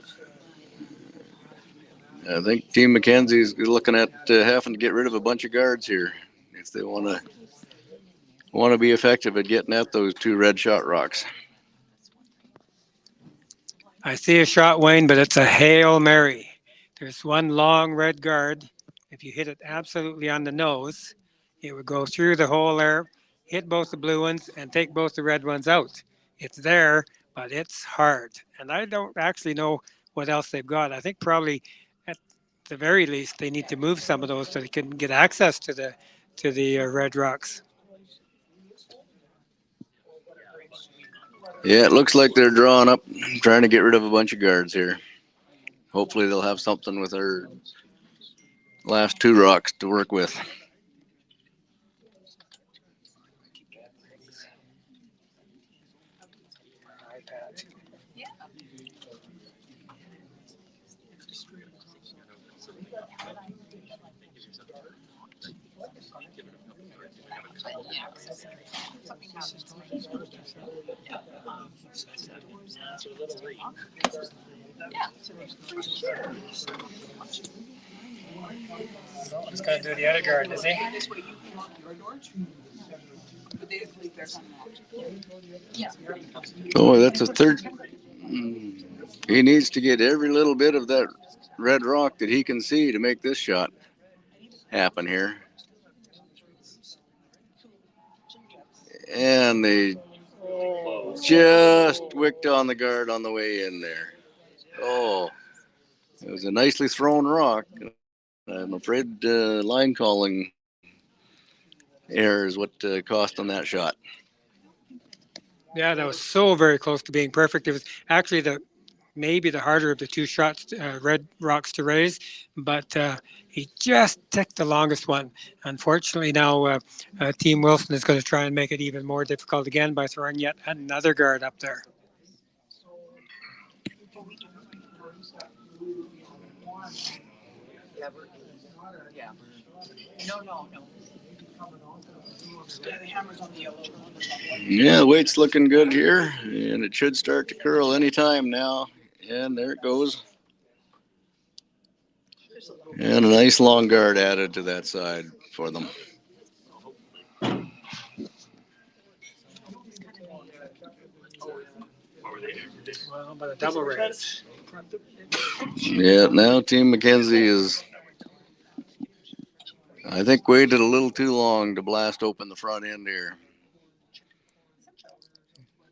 I think Team Mackenzie's looking at having to get rid of a bunch of guards here if they want to be effective at getting at those 2 red shot rocks. I see a shot, Wayne, but it's a Hail Mary. There's one long red guard. If you hit it absolutely on the nose, it would go through the hole there, hit both the blue ones, and take both the red ones out. It's there, but it's hard. And I don't actually know what else they've got. I think probably at the very least they need to move some of those so they can get access to the red rocks. Yeah, it looks like they're drawing up, trying to get rid of a bunch of guards here. Hopefully they'll have something with our last 2 rocks to work with. He's going to do the other guard, is he? Oh, that's a third. He needs to get every little bit of that red rock that he can see to make this shot happen here. And they just wicked on the guard on the way in there. Oh, it was a nicely thrown rock. I'm afraid line calling error is what cost on that shot. Yeah, that was so very close to being perfect. It was actually maybe the harder of the 2 shots, red rocks to raise, but he just took the longest one. Unfortunately, now Team Wilson is going to try and make it even more difficult again by throwing yet another guard up there. Yeah, the weight's looking good here, and it should start to curl anytime now. And there it goes. And a nice long guard added to that side for them. Well, but a double raise. Yeah, now Team Mckenzie is, I think, waited a little too long to blast open the front end here.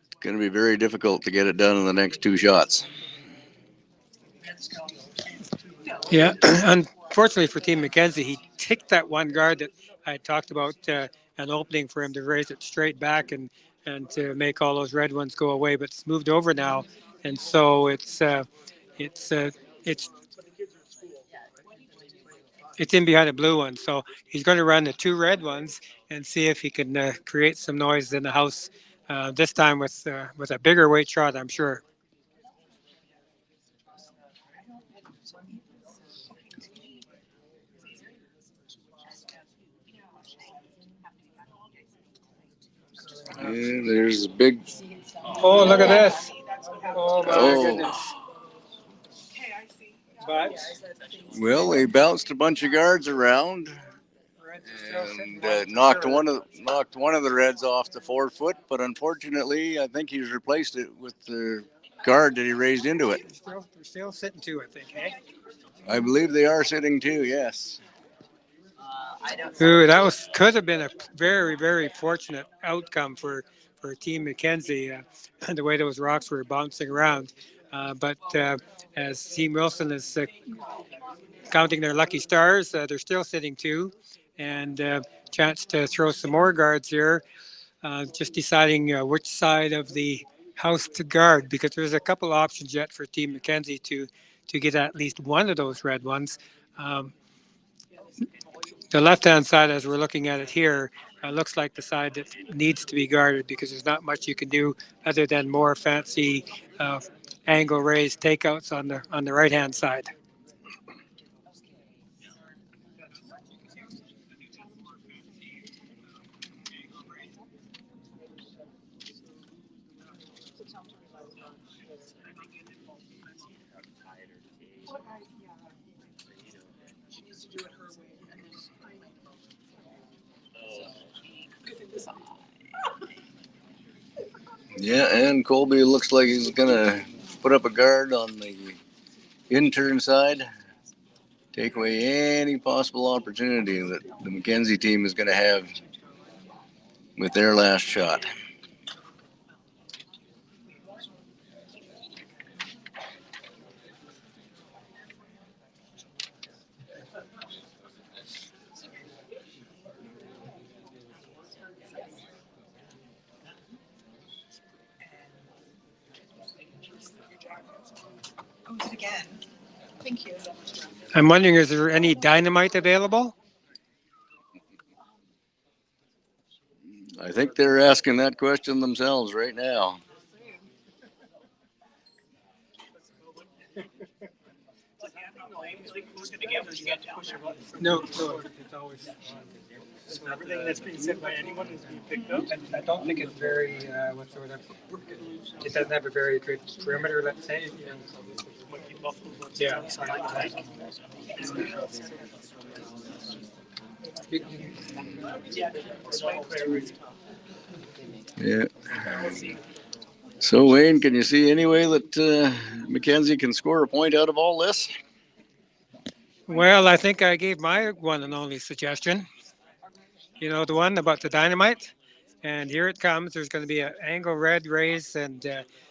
It's going to be very difficult to get it done in the next 2 shots. Yeah, unfortunately for Team Mckenzie, he ticked that one guard that I talked about, an opening for him to raise it straight back, and and to make all those red ones go away. But it's moved over now, and so it's it's in behind the blue one. So he's going to run the two red ones and see if he can create some noise in the house. This time with a bigger weight shot, I'm sure. Yeah, there's a big. Oh, look at this! Oh my Oh. goodness! But Well, he bounced a bunch of guards around and knocked one of the reds off the 4 foot. But unfortunately, I think he's replaced it with the guard that he raised into it. they're still sitting two, I think. Hey. I believe they are sitting too. Yes. Ooh, that could have been a very, very fortunate outcome for Team Mackenzie, the way those rocks were bouncing around. But as Team Wilson is counting their lucky stars, they're still sitting two, and chance to throw some more guards here. Just deciding which side of the house to guard, because there's a couple options yet for Team Mackenzie to get at least one of those red ones. Um, the left-hand side, as we're looking at it here, looks like the side that needs to be guarded because there's not much you can do other than more fancy angle raised takeouts on the right-hand side. Yeah, and Colby looks like he's gonna put up a guard on the intern side, take away any possible opportunity that the Mackenzie team is gonna have with their last shot. Again. Thank you. I'm wondering, is there any dynamite available? I think they're asking that question themselves right now. No, it's always. So everything that's being said by anyone is being picked up. I don't think it's very, what's the word? It doesn't have a very good perimeter, let's say. Yeah. Yeah. So Wayne, can you see any way that Mackenzie can score a point out of all this? Well, I think I gave my one and only suggestion. You know, the one about the dynamite. And here it comes. There's going to be an angle red raise and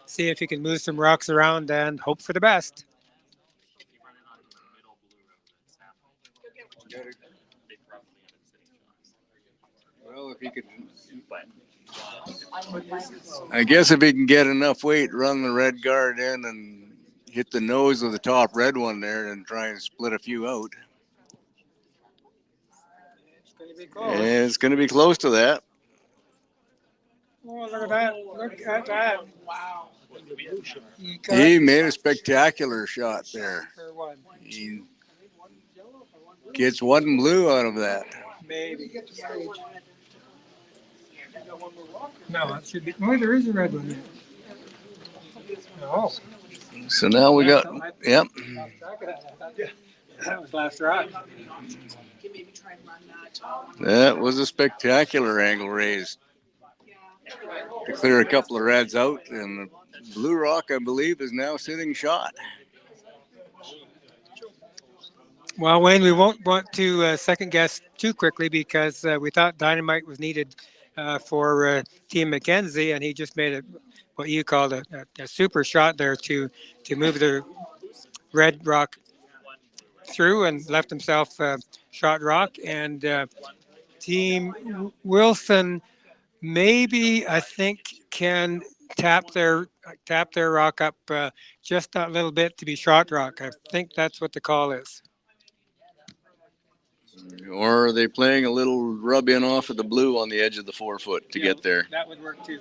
see if you can move some rocks around and hope for the best. Well, if he could, I guess if he can get enough weight, run the red guard in and hit the nose of the top red one there and try and split a few out. It's going to be close. And it's going to be close to that. Oh, look at that. Look at that. Wow. He made a spectacular shot there. He gets one blue out of that. Maybe. No, it should be. Oh, there is a red one there. Oh. So now we got, yep. That was last rock. That was a spectacular angle raise to clear a couple of reds out, and the blue rock, I believe, is now sitting shot. Well, Wayne, we won't want to second guess too quickly because we thought dynamite was needed for Team Mackenzie, and he just made what you called a super shot there to move the red rock through and left himself shot rock. And Team Wilson maybe I think can tap their rock up just that little bit to be shot rock. I think that's what the call is. Or are they playing a little rub in off of the blue on the edge of the 4-foot to get there? That would work too.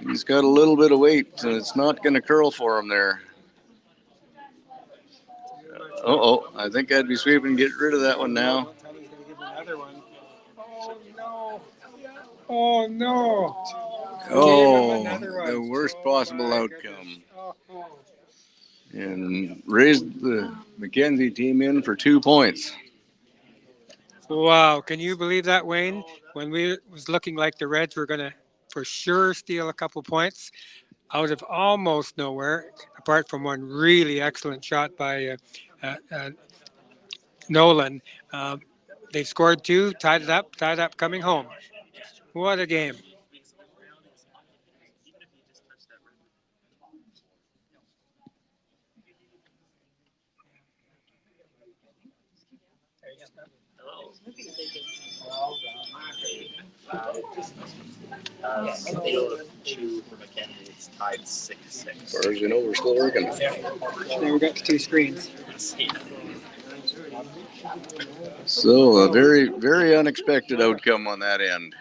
He's got a little bit of weight, and it's not going to curl for him there. I think I'd be sweeping and get rid of that one now. Don't tell me he's going to give another one. Oh no! Oh no! Oh, the worst possible outcome. And raised the Mckenzie team in for 2 points. Wow! Can you believe that, Wayne? When we was looking like the Reds were going to for sure steal a couple points out of almost nowhere, apart from one really excellent shot by Nolan. They scored two, tied up, coming home. What a game. Field of 2 for Mckenzie. It's tied 6-6. As far as you know, we're still working. Now we got the two screens. So a very, very unexpected outcome on that end.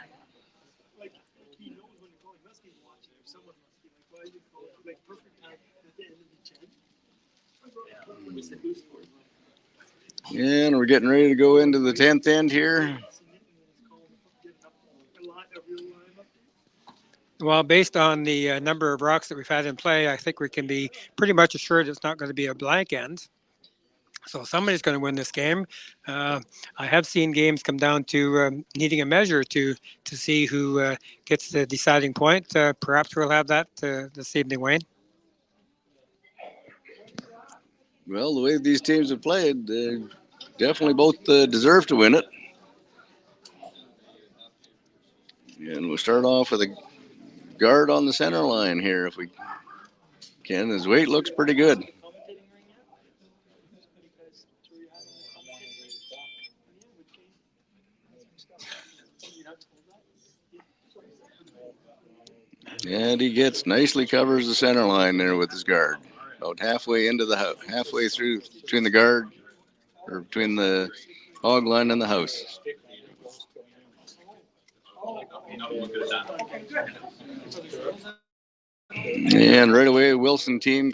And we're getting ready to go into the 10th end here. Well, based on the number of rocks that we've had in play, I think we can be pretty much assured it's not going to be a blank end. So somebody's going to win this game. I have seen games come down to needing a measure to see who gets the deciding point. Perhaps we'll have that this evening, Wayne. Well, the way these teams have played, they definitely both deserve to win it. And we'll start off with a guard on the center line here if we can. His weight looks pretty good. And he nicely covers the center line there with his guard. About halfway into the house, halfway through between the guard or between the hog line and the house. And right away, Wilson team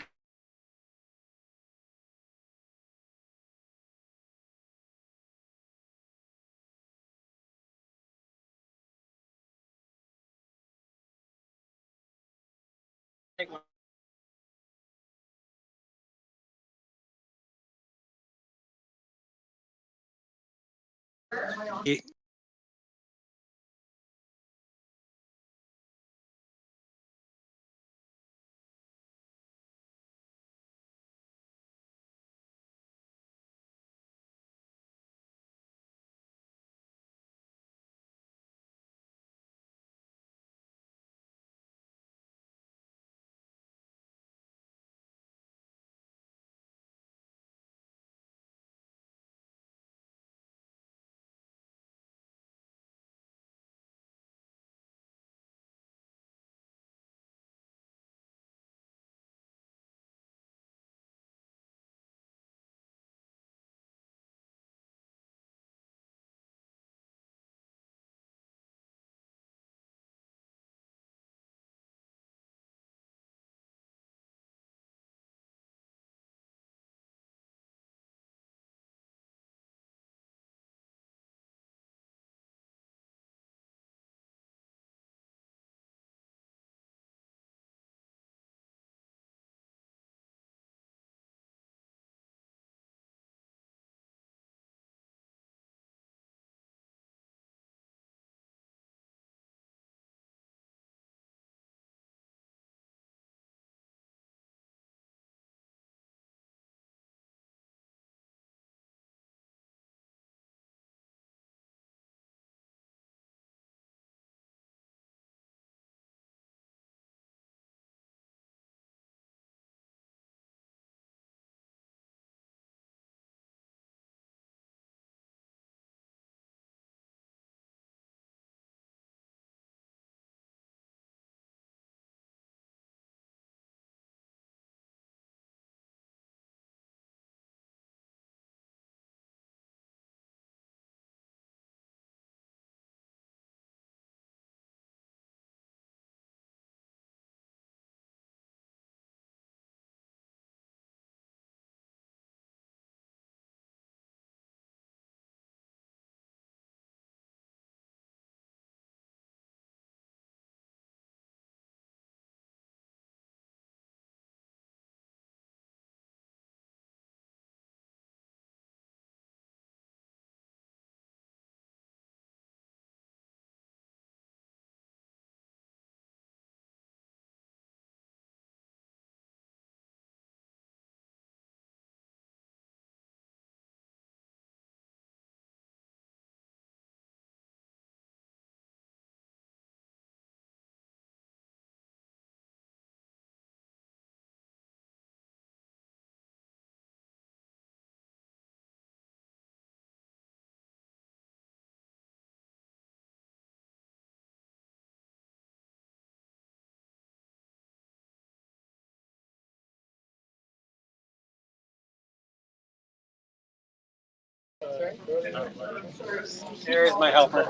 There's my helper.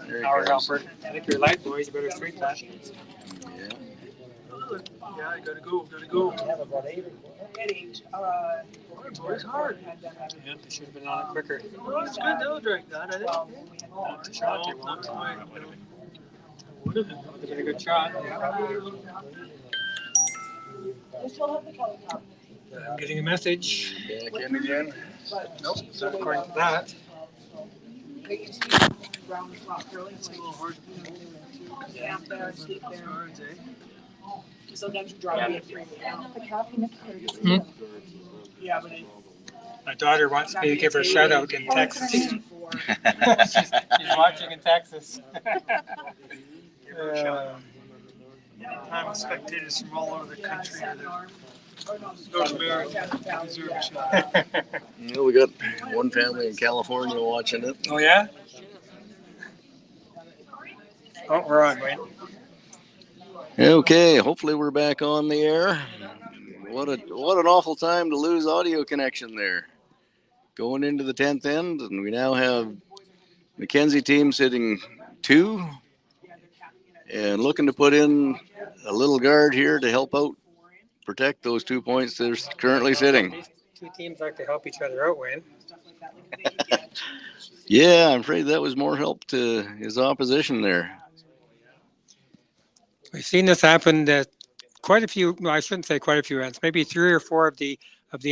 There he Our goes. helper. I think you're light, boys. You better straight that. Yeah. Yeah, gotta go. It's hard. Yeah, they should have been on it quicker. Well, it's good though, drink that, I think. Not too shot, they No, won't. not quite. Would have been a good shot. I'm getting a message. Back in again. Nope, not according to that. It's a little hard to camp there, sleep there. Cards, eh? Sometimes you drive me free. Yeah, but My daughter wants me to give her a shout out in Texas. she's watching in Texas. I'm spectators from all over the country. North America deserve a shot. Well, we got one family in California watching it. Oh yeah? Oh, we're on, Wayne. Okay, hopefully we're back on the air. What an awful time to lose audio connection there. Going into the 10th end, and we now have Mckenzie team sitting 2 and looking to put in a little guard here to help out protect those 2 points they're currently sitting. These two teams like to help each other out, Wayne. Yeah, I'm afraid that was more help to his opposition there. We've seen this happen quite a few. Well, I shouldn't say quite a few ends. Maybe 3 or 4 of the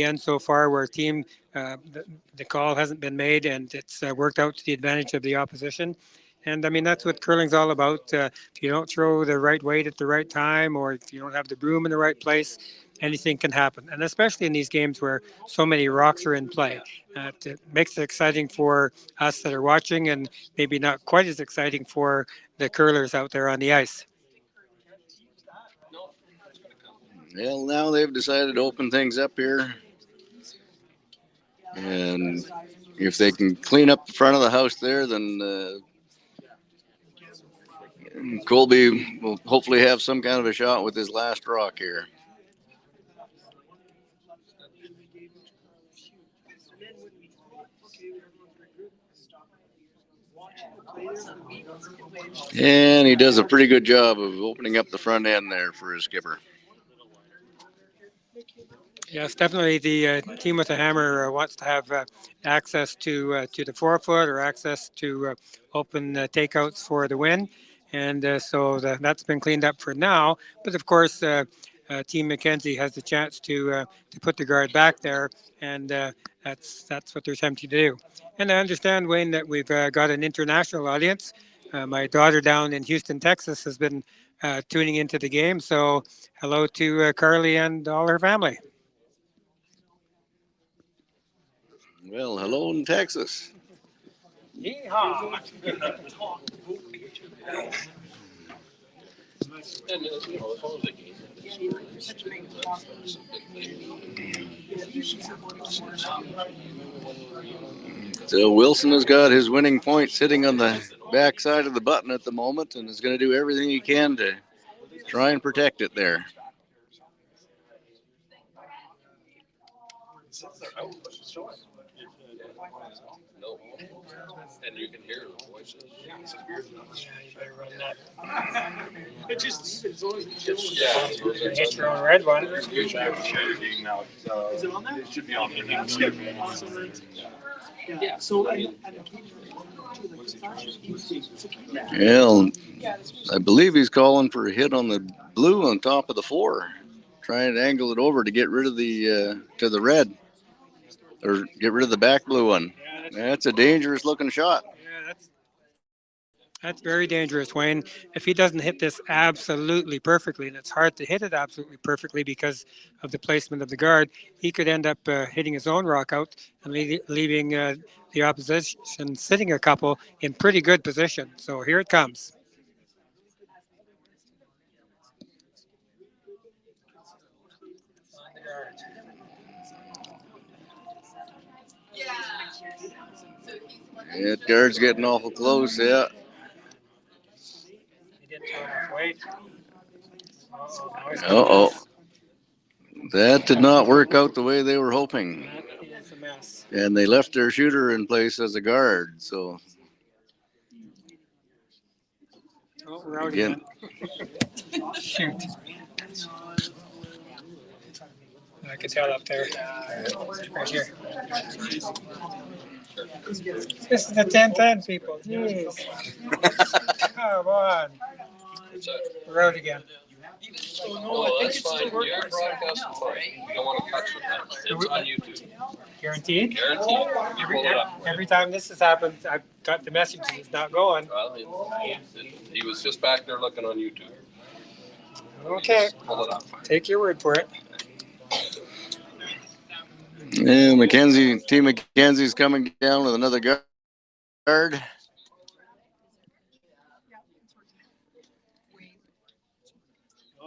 ends so far, where a team the call hasn't been made and it's worked out to the advantage of the opposition. And I mean that's what curling's all about. If you don't throw the right weight at the right time, or if you don't have the broom in the right place, anything can happen. And especially in these games where so many rocks are in play, it makes it exciting for us that are watching, and maybe not quite as exciting for the curlers out there on the ice. Well, now they've decided to open things up here. And if they can clean up the front of the house there, then Colby will hopefully have some kind of a shot with his last rock here. And he does a pretty good job of opening up the front end there for his skipper. Yes, definitely. The team with the hammer wants to have access to the forefoot, or access to open takeouts for the win, and so that's been cleaned up for now. But of course, Team Mckenzie has the chance to put the guard back there, and that's what they're attempting to do. And I understand, Wayne, that we've got an international audience. My daughter down in Houston, Texas, has been tuning into the game. So hello to Carly and all her family. Well, hello in Texas. Yeehaw! So Wilson has got his winning point sitting on the back side of the button at the moment, and is going to do everything he can to try and protect it there. And you can hear the voices. Yeah, you better run that. It just leave it as long as it shows. Yeah. Hit your own red one. Now, Is it on there? it should be on there now. Yeah. So Well, I believe he's calling for a hit on the blue on top of the 4, trying to angle it over to get rid of the to the red, or get rid of the back blue one. That's a dangerous looking shot. Yeah, that's very dangerous, Wayne. If he doesn't hit this absolutely perfectly, and it's hard to hit it absolutely perfectly because of the placement of the guard, he could end up hitting his own rock out and leaving the opposition sitting a couple in pretty good position. So here it comes. That guard's getting awful close, yeah. He didn't throw enough weight. Uh-oh. That did not work out the way they were hoping. That is a mess. And they left their shooter in place as a guard. So Oh, we're out again, Shoot. I could tell up there. Right here. This is the 10-10, people. Jeez. Come on. We're out again. Oh, that's fine. You're broadcasting fine. You don't want to touch with that. It's on YouTube. Guaranteed? Guaranteed. You pull it up. Every time this has happened, I've got the message that it's not going. Well, he was just back there looking on YouTube. Okay. Just pull it up. Take your word for it. and Team Mackenzie's coming down with another guard.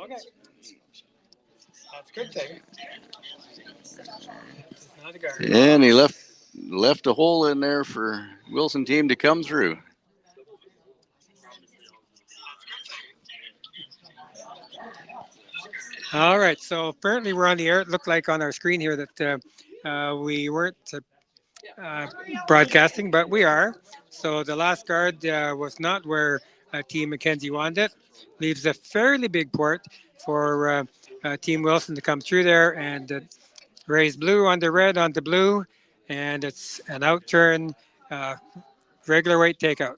Okay. That's a good thing. Not a guard. And he left a hole in there for Wilson team to come through. All right, so apparently we're on the air. It looked like on our screen here that we weren't broadcasting, but we are. So the last guard was not where Team Mackenzie wanted it. Leaves a fairly big port for Team Wilson to come through there and raise blue onto red onto blue, and it's an out turn, regular weight takeout.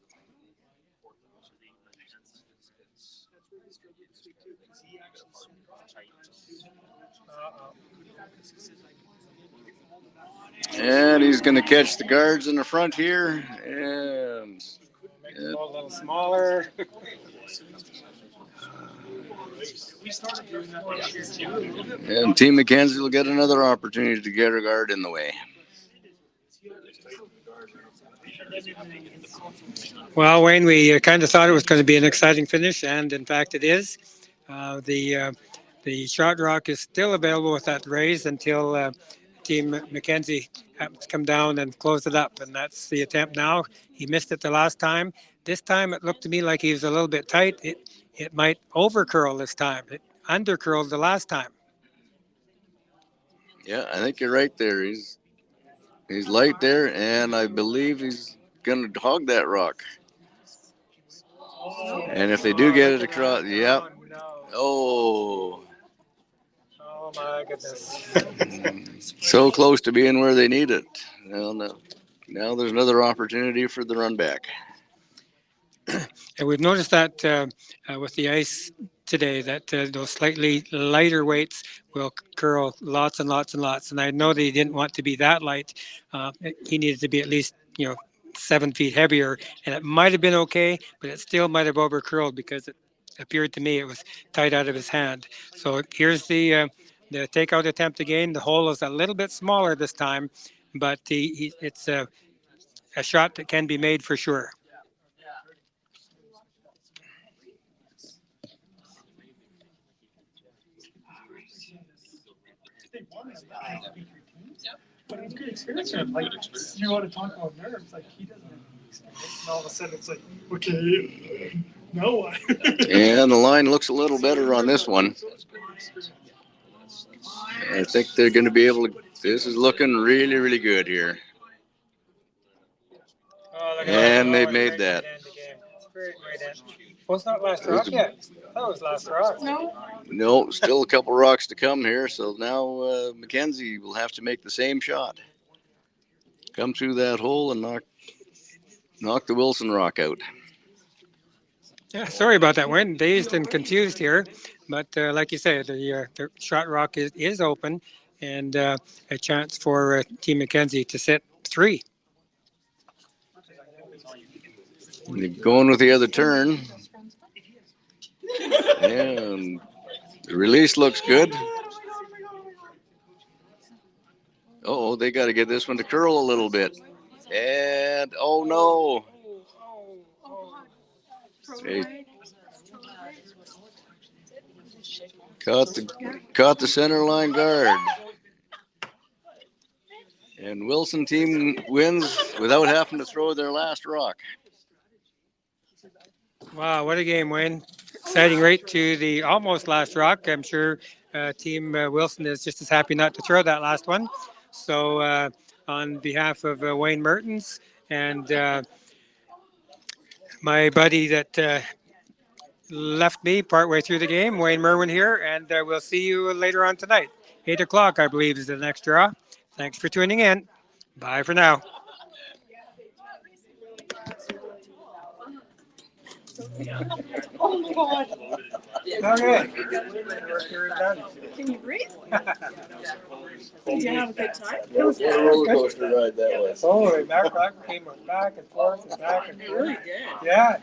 And he's going to catch the guards in the front here. And A little smaller. And Team Mackenzie will get another opportunity to get a guard in the way. Well, Wayne, we kind of thought it was going to be an exciting finish, and in fact it is. The shot rock is still available with that raise until Team Mackenzie happens to come down and close it up, and that's the attempt now. He missed it the last time. This time it looked to me like he was a little bit tight. It might over curl this time. It under curled the last time. Yeah, I think you're right there. He's light there, and I believe he's going to hog that rock. And if they do get it across, yep. Oh. Oh my goodness. So close to being where they need it. Now there's another opportunity for the run back. And we've noticed that with the ice today, that those slightly lighter weights will curl lots and lots and lots. And I know they didn't want to be that light. He needed to be at least, 7 feet heavier. And it might have been okay, but it still might have over curled because it appeared to me it was tight out of his hand. So here's the takeout attempt again. The hole is a little bit smaller this time, but it's a shot that can be made for sure. But it's good experience. Like, you want to talk about nerves, like he doesn't have any experience. And all of a sudden it's like, okay, now what? And the line looks a little better on this one. I think they're going to be able to. This is looking really, really good here. And they've made that. Well, it's not last rock yet. That was last rock. No, still a couple rocks to come here. So now Mackenzie will have to make the same shot. Come through that hole and knock the Wilson rock out. Yeah, sorry about that, Wayne. Dazed and confused here. But like you said, the shot rock is open, and a chance for Team Mackenzie to set 3. Going with the other turn. And the release looks good. Oh, they got to get this one to curl a little bit. And oh no. They caught the center line guard. And Wilson team wins without having to throw their last rock. Wow, what a game, Wayne. Exciting right to the almost last rock. I'm sure Team Wilson is just as happy not to throw that last one. So on behalf of Wayne Mertens and my buddy that left me partway through the game, Wayne Merwin here, and we'll see you later on tonight. 8 o'clock, I believe, is the next draw. Thanks for tuning in. Bye for now. Oh my God. Okay. We're done. Can you breathe? Did you have a good time? What a roller coaster ride that was. Oh, back came back and forth and back and It forth. really did. Yeah.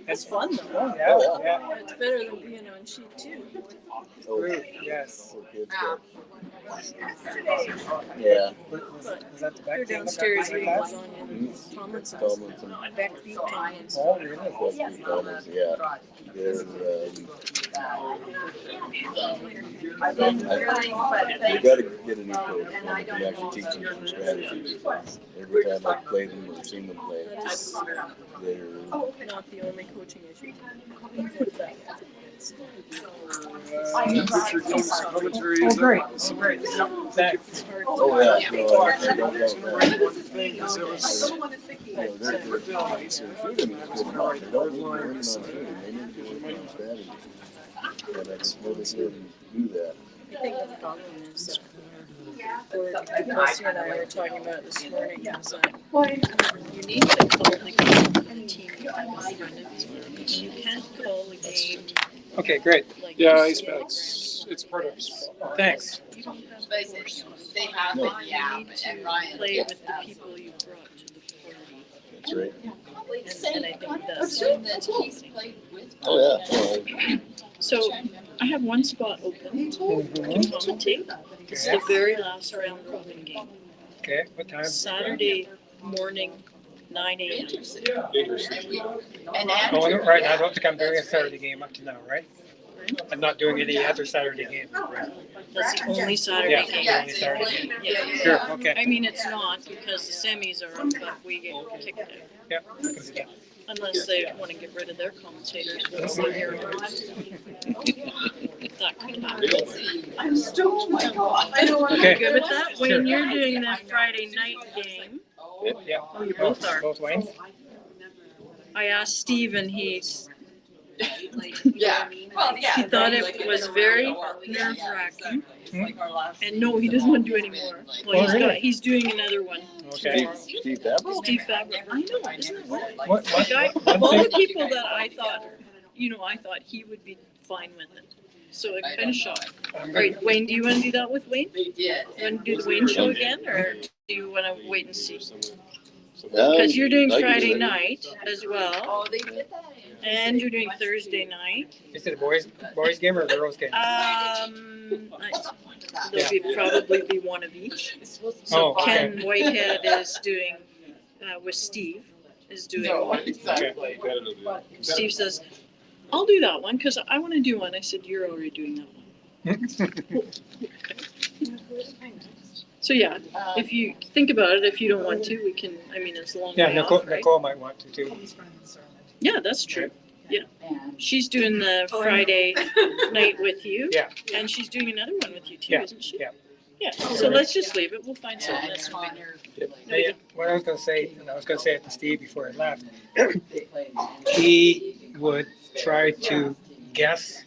It's fun though. Oh, yeah. It's better than being on sheet 2. Oh, Yes. good stuff. Yeah. Was that the back They're game? downstairs eating Like lasagna and Tomlinson's. Tomlinson. Back beef Tomlinson's. Oh, really? Tomlinson, yeah. They're, you got to get a new coach. You actually teach them some strategies. Every time I've played them or seen them play, they're Not the only coaching issue. Commentary. Oh, great. Oh, great. Thanks. oh yeah, no, I don't know that. Thing is, it was. They're shooting is good enough. They don't need to work on shooting. They need to work on strategy. And I just noticed them do that. I think the problem is that Lucy and I were talking about this morning is that you need to call the game for the team you have in front of you. You can't call the game Okay, great. like Yeah, you he's see been, it. it's part of his. Thanks. You don't have the force. You need to play with the people you brought to the party. That's right. And I think that's Oh yeah. so. I have one spot open to commentate. It's the very last round robin game. Okay, what time? Saturday morning, 9 a.m. Oh, right. I don't think I'm doing a Saturday game up to now, right? I'm not doing any other Saturday game. That's the only Saturday Yeah, game. the only Saturday game. Yeah. Sure, okay. I mean, it's not because the semis are up, but we get kicked out. Yeah, I can see that. Unless they want to get rid of their commentators. With the errors. That could happen. I'm stoked, oh my God. Okay. You good with that? Sure. When you're doing that Friday night game, Yeah. oh, you both are. Both ways? I asked Steve and he's, Yeah. Well, yeah. he thought it was very nerve-wracking. And no, he doesn't want to do any more. Well, he's doing another one. Okay. Steve Dabble? Steve Faber. I know, isn't it weird? What, The guy, of one all the thing, people that I thought, I thought he would be fine with it. So it kind of shocked. All right, Wayne, do you want to do that with Wayne? They did. You want to do the Wayne show again, or do you want to wait and see? Because you're doing I can do Friday that. night as well, Oh, they did that in. and you're doing Thursday night. is it a boys game or a girls game? There'll be probably be one of each. Oh, So okay. Ken Whitehead is doing, with Steve, is doing one. Exactly. Steve says, I'll do that one because I want to do one. I said, you're already doing that one. So yeah, if you think about it, if you don't want to, we can, it's a long Yeah, way Nicole, off, right? Nicole might want to too. Yeah, that's true. Yeah. She's doing the Friday night with you. Yeah. And she's doing another one with you too, Yeah, isn't she? yeah. Yeah, so let's just leave it. We'll find something that's fine. Hey, what I was going to say, and I was going to say it to Steve before I left, he would try to guess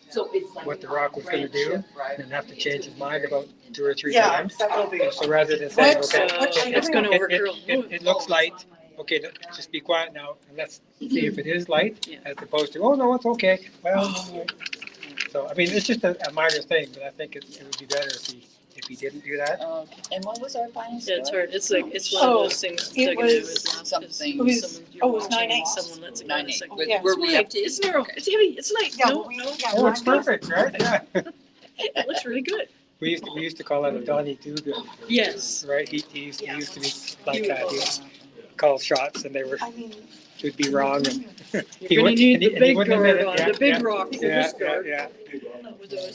what the Rock was going to do and have to change his mind about 2 or 3 times. that will be. So rather than saying, okay, It's gonna overcurl. it looks light, okay, just be quiet now, and let's see if it is light, Yeah. as opposed to, oh, no, it's okay. Well, so, it's just a minor thing, but I think it would be better if he didn't do that. And what was our final Yeah, score? it's hard. It's like, it's one of those things. it Doug and I was was last, 'cause something- someone- it was you're 9-8. watching Someone lets it go in a 9-8. second. With- Yeah. were It's we light. up to- It's narrow. It's heavy. It's light. No. Oh, it's perfect, right? Yeah. It looks really good. We used to call it a Donnie Dugan, Yes. right? He used to be like that. He would call shots and would be wrong. And You're gonna need the big wouldn't admit guard it. on, the big rock for Yeah, this guard. yeah. That was always